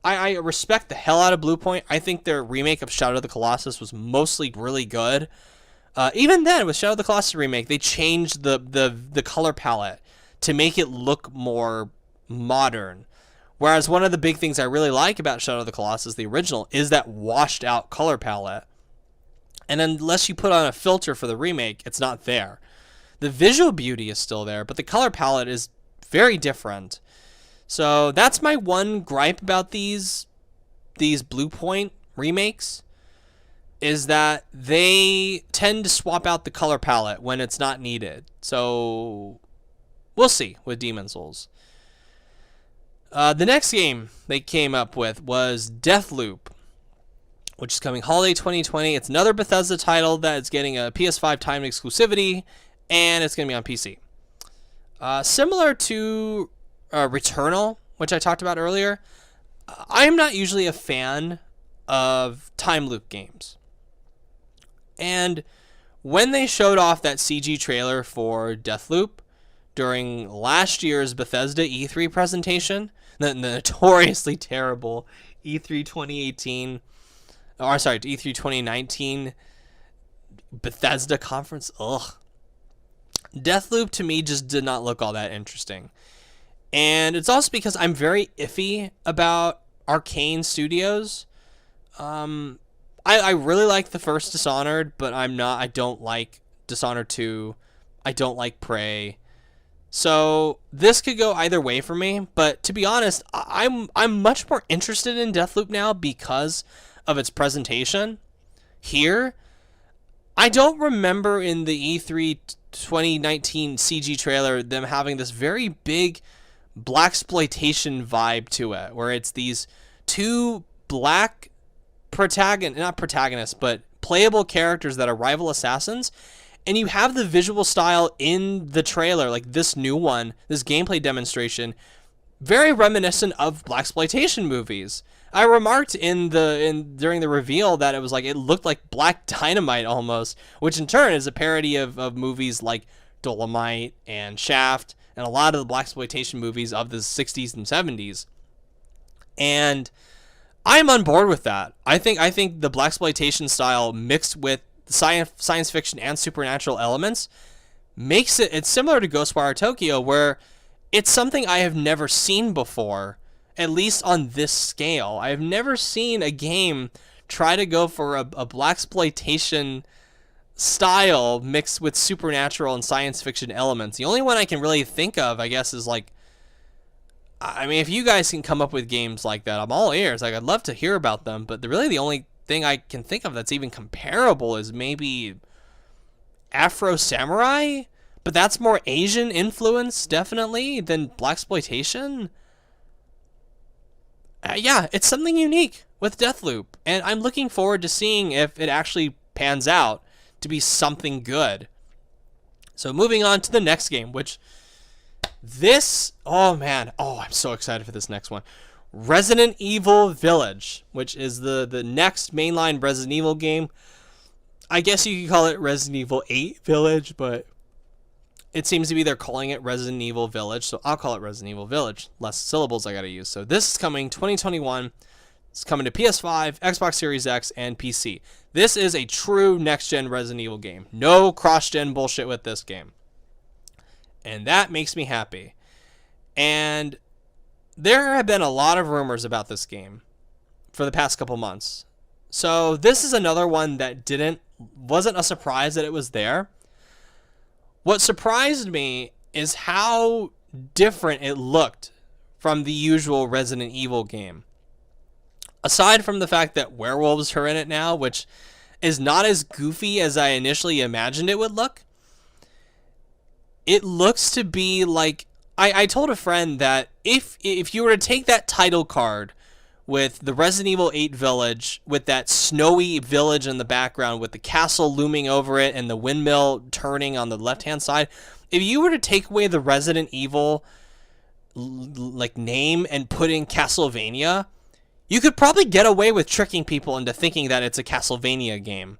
I respect the hell out of Bluepoint. I think their remake of Shadow of the Colossus was mostly really good. Even then, with Shadow of the Colossus remake, they changed the color palette to make it look more modern. Whereas one of the big things I really like about Shadow of the Colossus, the original, is that washed out color palette. And unless you put on a filter for the remake, it's not there. The visual beauty is still there, but the color palette is very different. So that's my one gripe about these Bluepoint remakes, is that they tend to swap out the color palette when it's not needed. So we'll see with Demon's Souls. The next game they came up with was Deathloop, which is coming holiday 2020. It's another Bethesda title that is getting a PS5 timed exclusivity, and it's going to be on PC. Similar to Returnal, which I talked about earlier, I am not usually a fan of time loop games. And when they showed off that CG trailer for Deathloop during last year's Bethesda E3 presentation, the notoriously terrible E3 2018, or sorry, E3 2019 Bethesda conference, Deathloop to me just did not look all that interesting. And it's also because I'm very iffy about Arcane Studios. I really like the first Dishonored, but I don't like Dishonored 2. I don't like Prey. So this could go either way for me, but to be honest, I'm much more interested in Deathloop now because of its presentation. Here, I don't remember in the E3 2019 CG trailer them having this very big blaxploitation vibe to it, where it's these two black not protagonists, but playable characters that are rival assassins, and you have the visual style in the trailer, like this new one, this gameplay demonstration, very reminiscent of blaxploitation movies. I remarked during the reveal that it looked like Black Dynamite almost, which in turn is a parody of movies like Dolomite and Shaft and a lot of the blaxploitation movies of the 60s and 70s. And I'm on board with that. I think the blaxploitation style mixed with science fiction and supernatural elements makes it's similar to Ghostwire Tokyo, where it's something I have never seen before, at least on this scale. I have never seen a game try to go for a blaxploitation style mixed with supernatural and science fiction elements. The only one I can really think of, I guess, is if you guys can come up with games like that, I'm all ears. I'd love to hear about them, but really the only thing I can think of that's even comparable is maybe Afro Samurai, but that's more Asian influence, definitely, than blaxploitation. Yeah, it's something unique with Deathloop, and I'm looking forward to seeing if it actually pans out to be something good. So moving on to the next game, which oh man, I'm so excited for this next one. Resident Evil Village, which is the next mainline Resident Evil game. I guess you could call it Resident Evil 8 Village, but it seems to be they're calling it Resident Evil Village, so I'll call it Resident Evil Village. Less syllables I gotta use. So this is coming 2021. It's coming to PS5, Xbox Series X, and PC. This is a true next-gen Resident Evil game. No cross-gen bullshit with this game. And that makes me happy. And there have been a lot of rumors about this game for the past couple months. So this is another one that wasn't a surprise that it was there. What surprised me is how different it looked from the usual Resident Evil game. Aside from the fact that werewolves are in it now, which is not as goofy as I initially imagined it would look, it looks to be like... I told a friend that if you were to take that title card with the Resident Evil 8 Village, with that snowy village in the background, with the castle looming over it and the windmill turning on the left-hand side, if you were to take away the Resident Evil name and put in Castlevania, you could probably get away with tricking people into thinking that it's a Castlevania game.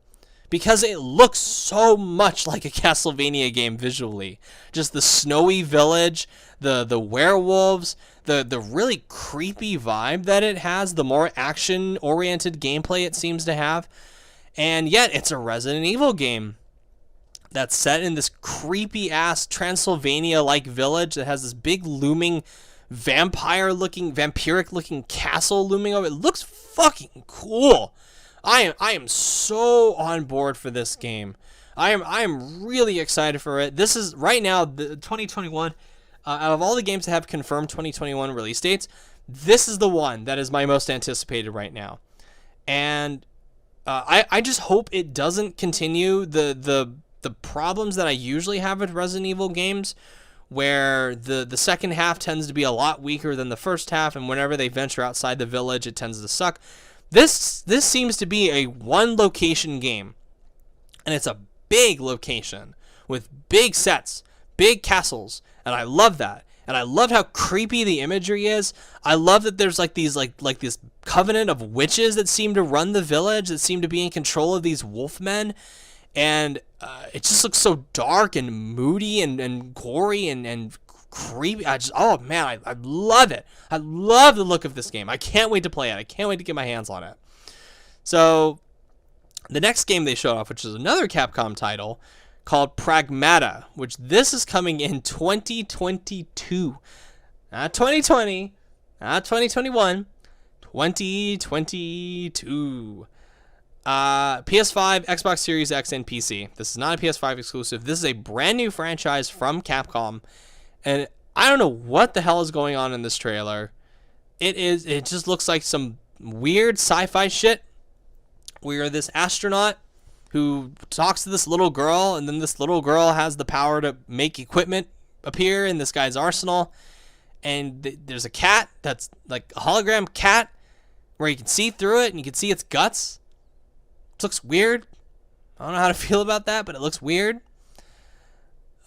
Because it looks so much like a Castlevania game visually. Just the snowy village, the werewolves, the really creepy vibe that it has, the more action-oriented gameplay it seems to have. And yet, it's a Resident Evil game that's set in this creepy-ass Transylvania-like village that has this big looming vampiric-looking castle looming over it. It looks fucking cool. I am so on board for this game. I am really excited for it. This is right now the 2021. Out of all the games that have confirmed 2021 release dates, this is the one that is my most anticipated right now. And I just hope it doesn't continue the problems that I usually have with Resident Evil games, where the second half tends to be a lot weaker than the first half, and whenever they venture outside the village, it tends to suck. This seems to be a one location game, and it's a big location with big sets, big castles, and I love that. And I love how creepy the imagery is. I love that there's like these like this covenant of witches that seem to run the village, that seem to be in control of these wolfmen, and it just looks so dark and moody and gory and creepy. I love it. I love the look of this game. I can't wait to play it. I can't wait to get my hands on it. So the next game they showed off, which is another Capcom title called Pragmata, which this is coming in 2022. Not 2020, not 2021, 2022. PS5, Xbox Series X, and PC. This is not a PS5 exclusive. This is a brand new franchise from Capcom. And I don't know what the hell is going on in this trailer. It just looks like some weird sci-fi shit where this astronaut who talks to this little girl, and then this little girl has the power to make equipment appear in this guy's arsenal. And there's a cat that's like a hologram cat where you can see through it and you can see its guts. It looks weird. I don't know how to feel about that, but it looks weird.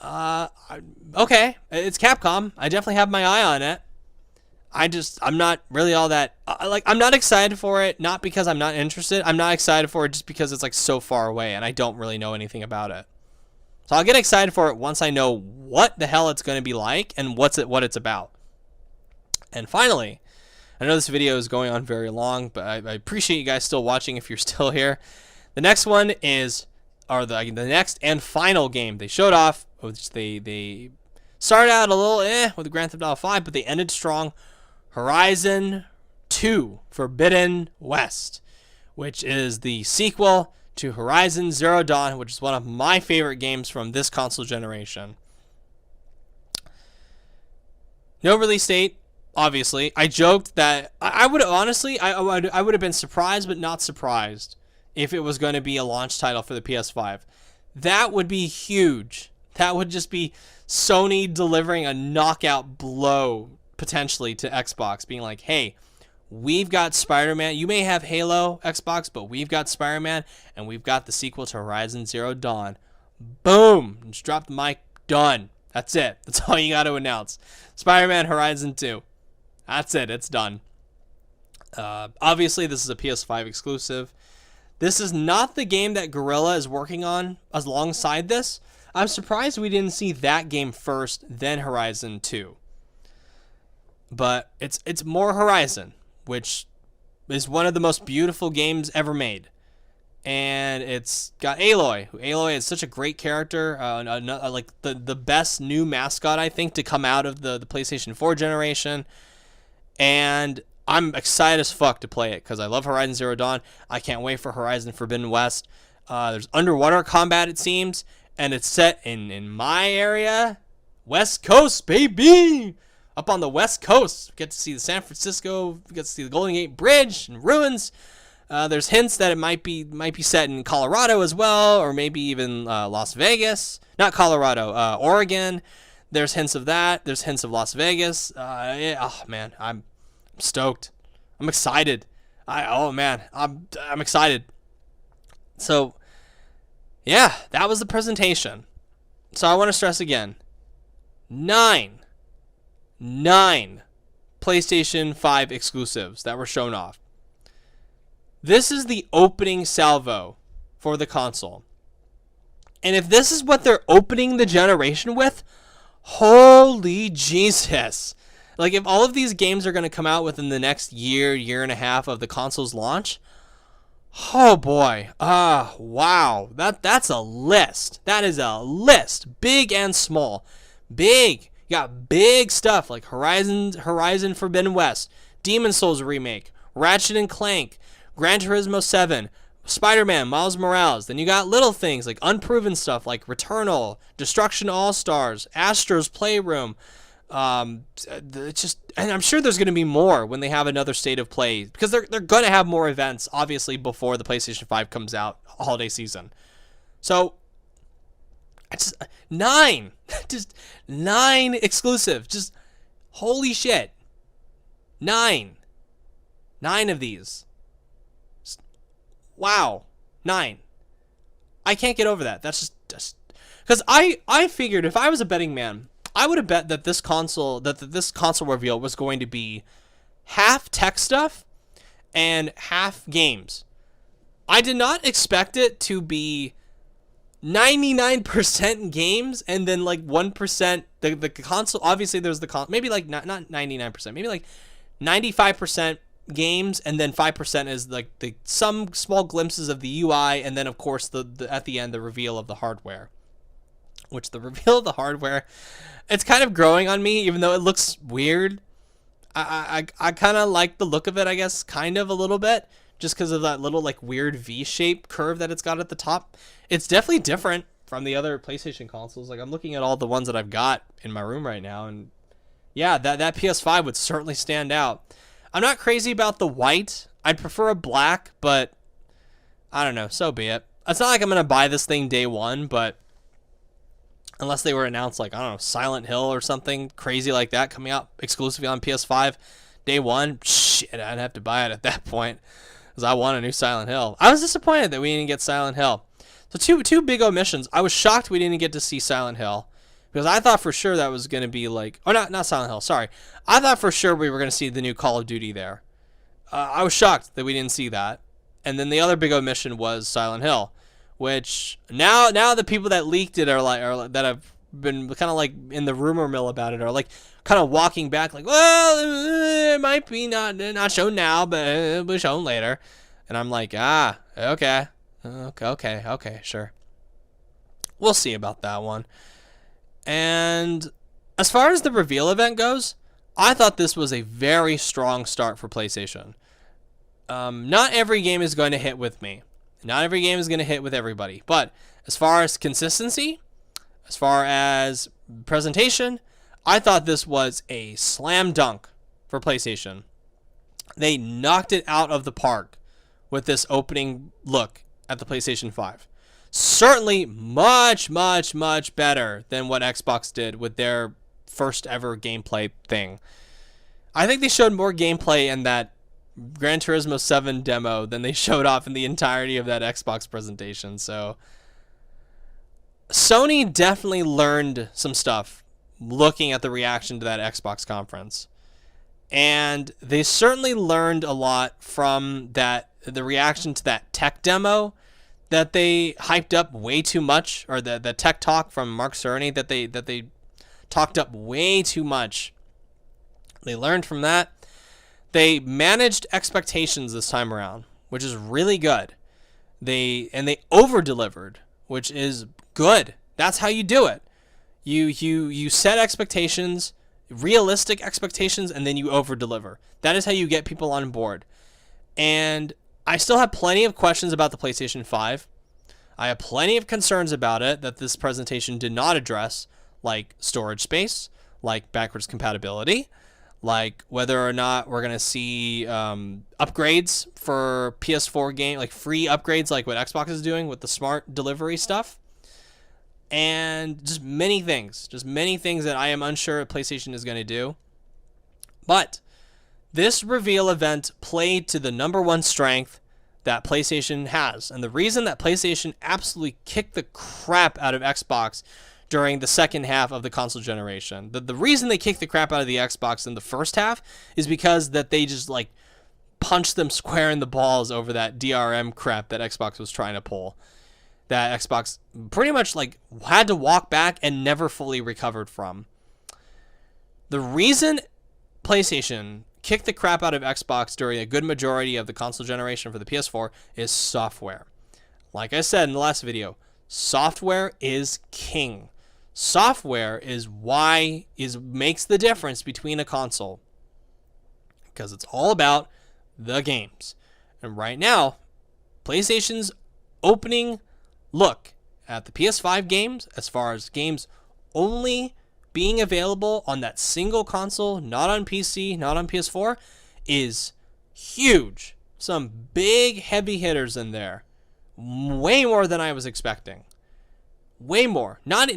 Okay, it's Capcom. I definitely have my eye on it. I'm not really all that, I'm not excited for it, not because I'm not interested. I'm not excited for it just because it's like so far away and I don't really know anything about it. So I'll get excited for it once I know what the hell it's going to be like and what it's about. And finally, I know this video is going on very long, but I appreciate you guys still watching if you're still here. The next one is, or the next and final game they showed off, which they started out a little with Grand Theft Auto 5, but they ended strong. Horizon 2 Forbidden West, which is the sequel to Horizon Zero Dawn, which is one of my favorite games from this console generation. No release date. obviously. I joked that I would honestly, I would have been surprised but not surprised if it was going to be a launch title for the PS5. That would be huge. That would just be Sony delivering a knockout blow potentially to Xbox, being like, hey, we've got Spider-Man. You may have Halo, Xbox, but we've got Spider-Man, and we've got the sequel to Horizon Zero Dawn. Boom. Just drop the mic. Done. That's it. That's all you got to announce. Spider-Man Horizon 2. That's it. It's done. Obviously, this is a PS5 exclusive. This is not the game that Guerrilla is working on alongside this. I'm surprised we didn't see that game first, then Horizon 2. But it's more Horizon, which is one of the most beautiful games ever made. And it's got Aloy. Aloy is such a great character, like the best new mascot, I think, to come out of the PlayStation 4 generation. And I'm excited as fuck to play it because I love Horizon Zero Dawn. I can't wait for Horizon Forbidden West. There's underwater combat, it seems, and it's set in my area, West Coast, baby! Up on the West Coast. We get to see the San Francisco, we get to see the Golden Gate Bridge and ruins. There's hints that it might be set in Colorado as well, or maybe even Las Vegas. Not Colorado, Oregon. There's hints of that. There's hints of Las Vegas. Oh man, I'm stoked. I'm excited. I'm excited. So, yeah, that was the presentation. So I want to stress again, 9 PlayStation 5 exclusives that were shown off. This is the opening salvo for the console. And if this is what they're opening the generation with, holy Jesus. Like, if all of these games are going to come out within the next year and a half of the console's launch, oh boy. Wow. That's a list. That is a list. Big and small. Big. You got big stuff like Horizon Forbidden West, Demon's Souls Remake, Ratchet and Clank, Gran Turismo 7, Spider-Man, Miles Morales. Then you got little things like unproven stuff like Returnal, Destruction AllStars, Astros Playroom. And I'm sure there's going to be more when they have another State of Play, because they're going to have more events, obviously, before the PlayStation 5 comes out holiday season. So, it's 9. Just 9 exclusive. Just, holy shit. 9 of these. Wow. 9. I can't get over that. That's just because I figured if I was a betting man, I would have bet that this console reveal was going to be half tech stuff and half games. I did not expect it to be 99% games and then like 1% the console. Obviously there's the maybe like not 99%, maybe like 95% games, and then 5% is like some small glimpses of the UI, and then of course the at the end the reveal of the hardware. Which the reveal of the hardware, it's kind of growing on me, even though it looks weird. I kind of like the look of it, I guess, kind of a little bit, just because of that little like weird V-shaped curve that it's got at the top. It's definitely different from the other PlayStation consoles. Like, I'm looking at all the ones that I've got in my room right now, and yeah, that PS5 would certainly stand out. I'm not crazy about the white. I'd prefer a black, but I don't know. So be it. It's not like I'm going to buy this thing day one, but unless they were announced like, I don't know, Silent Hill or something crazy like that coming out exclusively on PS5 day one, shit, I'd have to buy it at that point because I want a new Silent Hill. I was disappointed that we didn't get Silent Hill. So two big omissions. I was shocked we didn't get to see Silent Hill, because I thought for sure that was going to be like... Oh, not Silent Hill, sorry. I thought for sure we were going to see the new Call of Duty there. I was shocked that we didn't see that. And then the other big omission was Silent Hill, which now the people that leaked it are that have been kind of like in the rumor mill about it are like kind of walking back like, well, it might be not shown now, but it'll be shown later. And I'm like, okay, sure. We'll see about that one. And as far as the reveal event goes, I thought this was a very strong start for PlayStation. Not every game is going to hit with me. Not every game is going to hit with everybody. But as far as consistency, as far as presentation, I thought this was a slam dunk for PlayStation. They knocked it out of the park with this opening look at the PlayStation 5. Certainly much, much, much better than what Xbox did with their first ever gameplay thing. I think they showed more gameplay in that Gran Turismo 7 demo than they showed off in the entirety of that Xbox presentation. So Sony definitely learned some stuff looking at the reaction to that Xbox conference. And they certainly learned a lot from the reaction to that tech demo that they hyped up way too much, or the tech talk from Mark Cerny that they talked up way too much. They learned from that. They managed expectations this time around, which is really good. They over-delivered, which is good. That's how you do it. You set expectations, realistic expectations, and then you over-deliver. That is how you get people on board. And I still have plenty of questions about the PlayStation 5. I have plenty of concerns about it that this presentation did not address, like storage space, like backwards compatibility, like whether or not we're going to see upgrades for PS4 game, like free upgrades like what Xbox is doing with the smart delivery stuff. And just many things that I am unsure PlayStation is going to do. But this reveal event played to the number one strength that PlayStation has. And the reason that PlayStation absolutely kicked the crap out of Xbox during the second half of the console generation. The reason they kicked the crap out of the Xbox in the first half is because that they just like punched them square in the balls over that DRM crap that Xbox was trying to pull. That Xbox pretty much like had to walk back and never fully recovered from. The reason PlayStation kicked the crap out of Xbox during a good majority of the console generation for the PS4 is software. Like I said in the last video, software is king. Software is makes the difference between a console, because it's all about the games. And right now, PlayStation's opening look at the PS5 games, as far as games only being available on that single console, not on PC, not on PS4, is huge. Some big heavy hitters in there. Way more than I was expecting. Way more. Not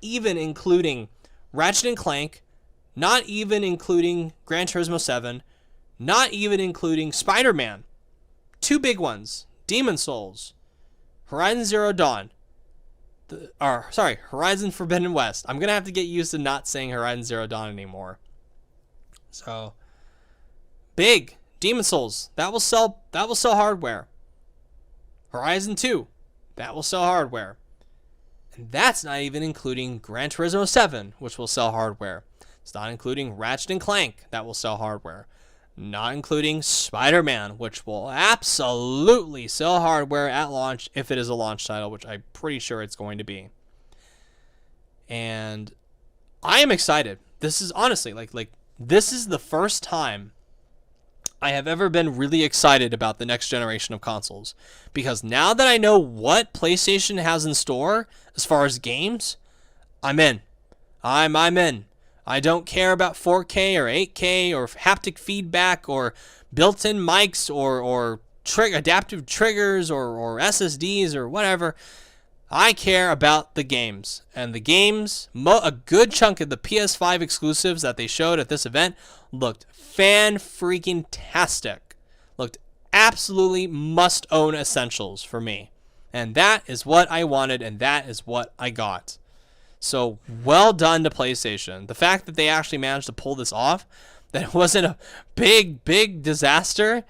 even including Ratchet & Clank, not even including Gran Turismo 7, not even including SpiderMan. Two big ones. Demon Souls. Horizon Zero Dawn. Horizon Forbidden West. I'm going to have to get used to not saying Horizon Zero Dawn anymore. So, big. Demon Souls. That will sell hardware. Horizon 2. That will sell hardware. And that's not even including Gran Turismo 7, which will sell hardware. It's not including Ratchet & Clank. That will sell hardware. Not including Spider-Man, which will absolutely sell hardware at launch if it is a launch title, which I'm pretty sure it's going to be. And I am excited. This is honestly like this is the first time I have ever been really excited about the next generation of consoles, because now that I know what PlayStation has in store as far as games, I'm in. I'm in. I don't care about 4K or 8K or haptic feedback or built-in mics or adaptive triggers or SSDs or whatever. I care about the games. And the games, a good chunk of the PS5 exclusives that they showed at this event looked fan-freaking-tastic. Looked absolutely must-own essentials for me. And that is what I wanted, and that is what I got. So, well done to PlayStation. The fact that they actually managed to pull this off, that it wasn't a big disaster,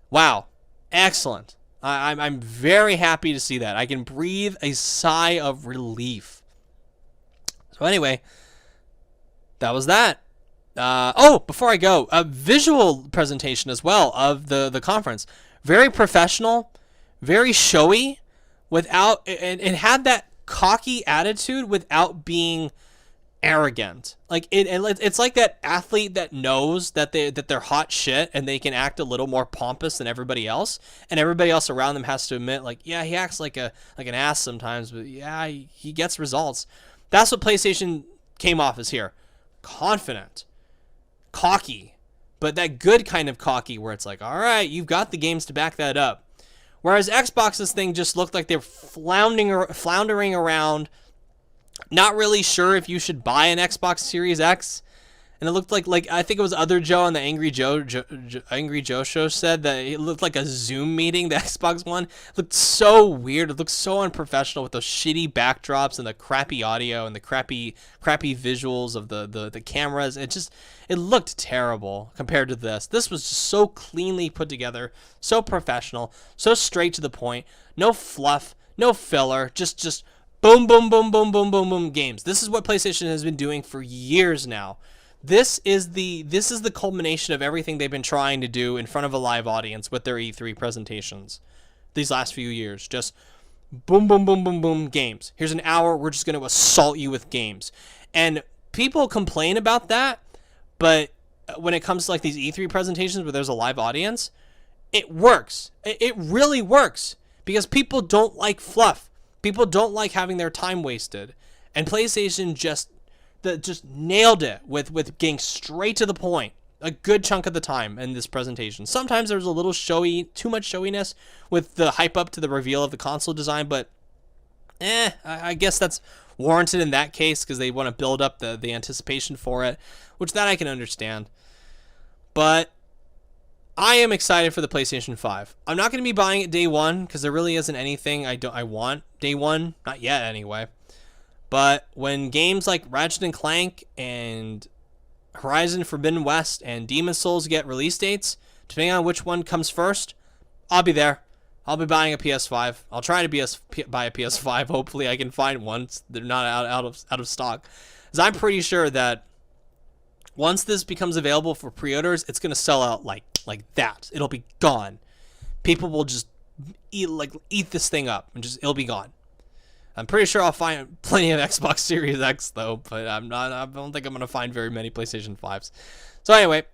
wow, excellent. I'm very happy to see that. I can breathe a sigh of relief. So anyway, that was that. Before I go, a visual presentation as well of the conference. Very professional, very showy, and had that cocky attitude without being arrogant. Like it's like that athlete that knows that they're hot shit and they can act a little more pompous than everybody else, and everybody else around them has to admit, like, yeah, he acts like an ass sometimes, but yeah, he gets results. That's what PlayStation came off as here. Confident, cocky, but that good kind of cocky where it's like, all right, you've got the games to back that up. Whereas Xbox's thing just looked like they're floundering around, not really sure if you should buy an Xbox Series X. And it looked like I think it was Other Joe on the Angry Joe show said that it looked like a Zoom meeting. The Xbox One it looked so weird. It looked so unprofessional with those shitty backdrops and the crappy audio and the crappy visuals of the cameras. It looked terrible compared to this. This was just so cleanly put together, so professional, so straight to the point. No fluff, no filler. Just boom, boom, boom, boom, boom, boom, boom games. This is what PlayStation has been doing for years now. This is the culmination of everything they've been trying to do in front of a live audience with their E3 presentations these last few years. Just boom, boom, boom, boom, boom, games. Here's an hour. We're just going to assault you with games. And people complain about that, but when it comes to like these E3 presentations where there's a live audience, it works. It really works because people don't like fluff. People don't like having their time wasted. And PlayStation just nailed it with getting straight to the point a good chunk of the time in this presentation. Sometimes there's a little showy, too much showiness with the hype up to the reveal of the console design, but I guess that's warranted in that case because they want to build up the anticipation for it, which that I can understand. But I am excited for the PlayStation 5. I'm not going to be buying it day one because there really isn't anything I want day one, not yet anyway. But when games like Ratchet & Clank and Horizon Forbidden West and Demon's Souls get release dates, depending on which one comes first, I'll be there. I'll be buying a PS5. I'll try to buy a PS5. Hopefully I can find one. They're not out of stock. Because I'm pretty sure that once this becomes available for pre-orders, it's going to sell out like that. It'll be gone. People will just eat this thing up and it'll be gone. I'm pretty sure I'll find plenty of Xbox Series X though, but I don't think I'm going to find very many PlayStation 5s. So anyway,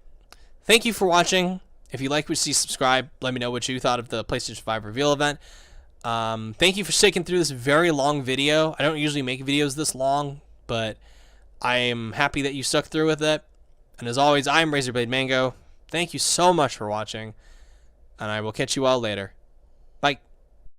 thank you for watching. If you like what you see, subscribe. Let me know what you thought of the PlayStation 5 reveal event. Thank you for sticking through this very long video. I don't usually make videos this long, but I am happy that you stuck through with it. And as always, I'm Razorblade Mango. Thank you so much for watching, and I will catch you all later.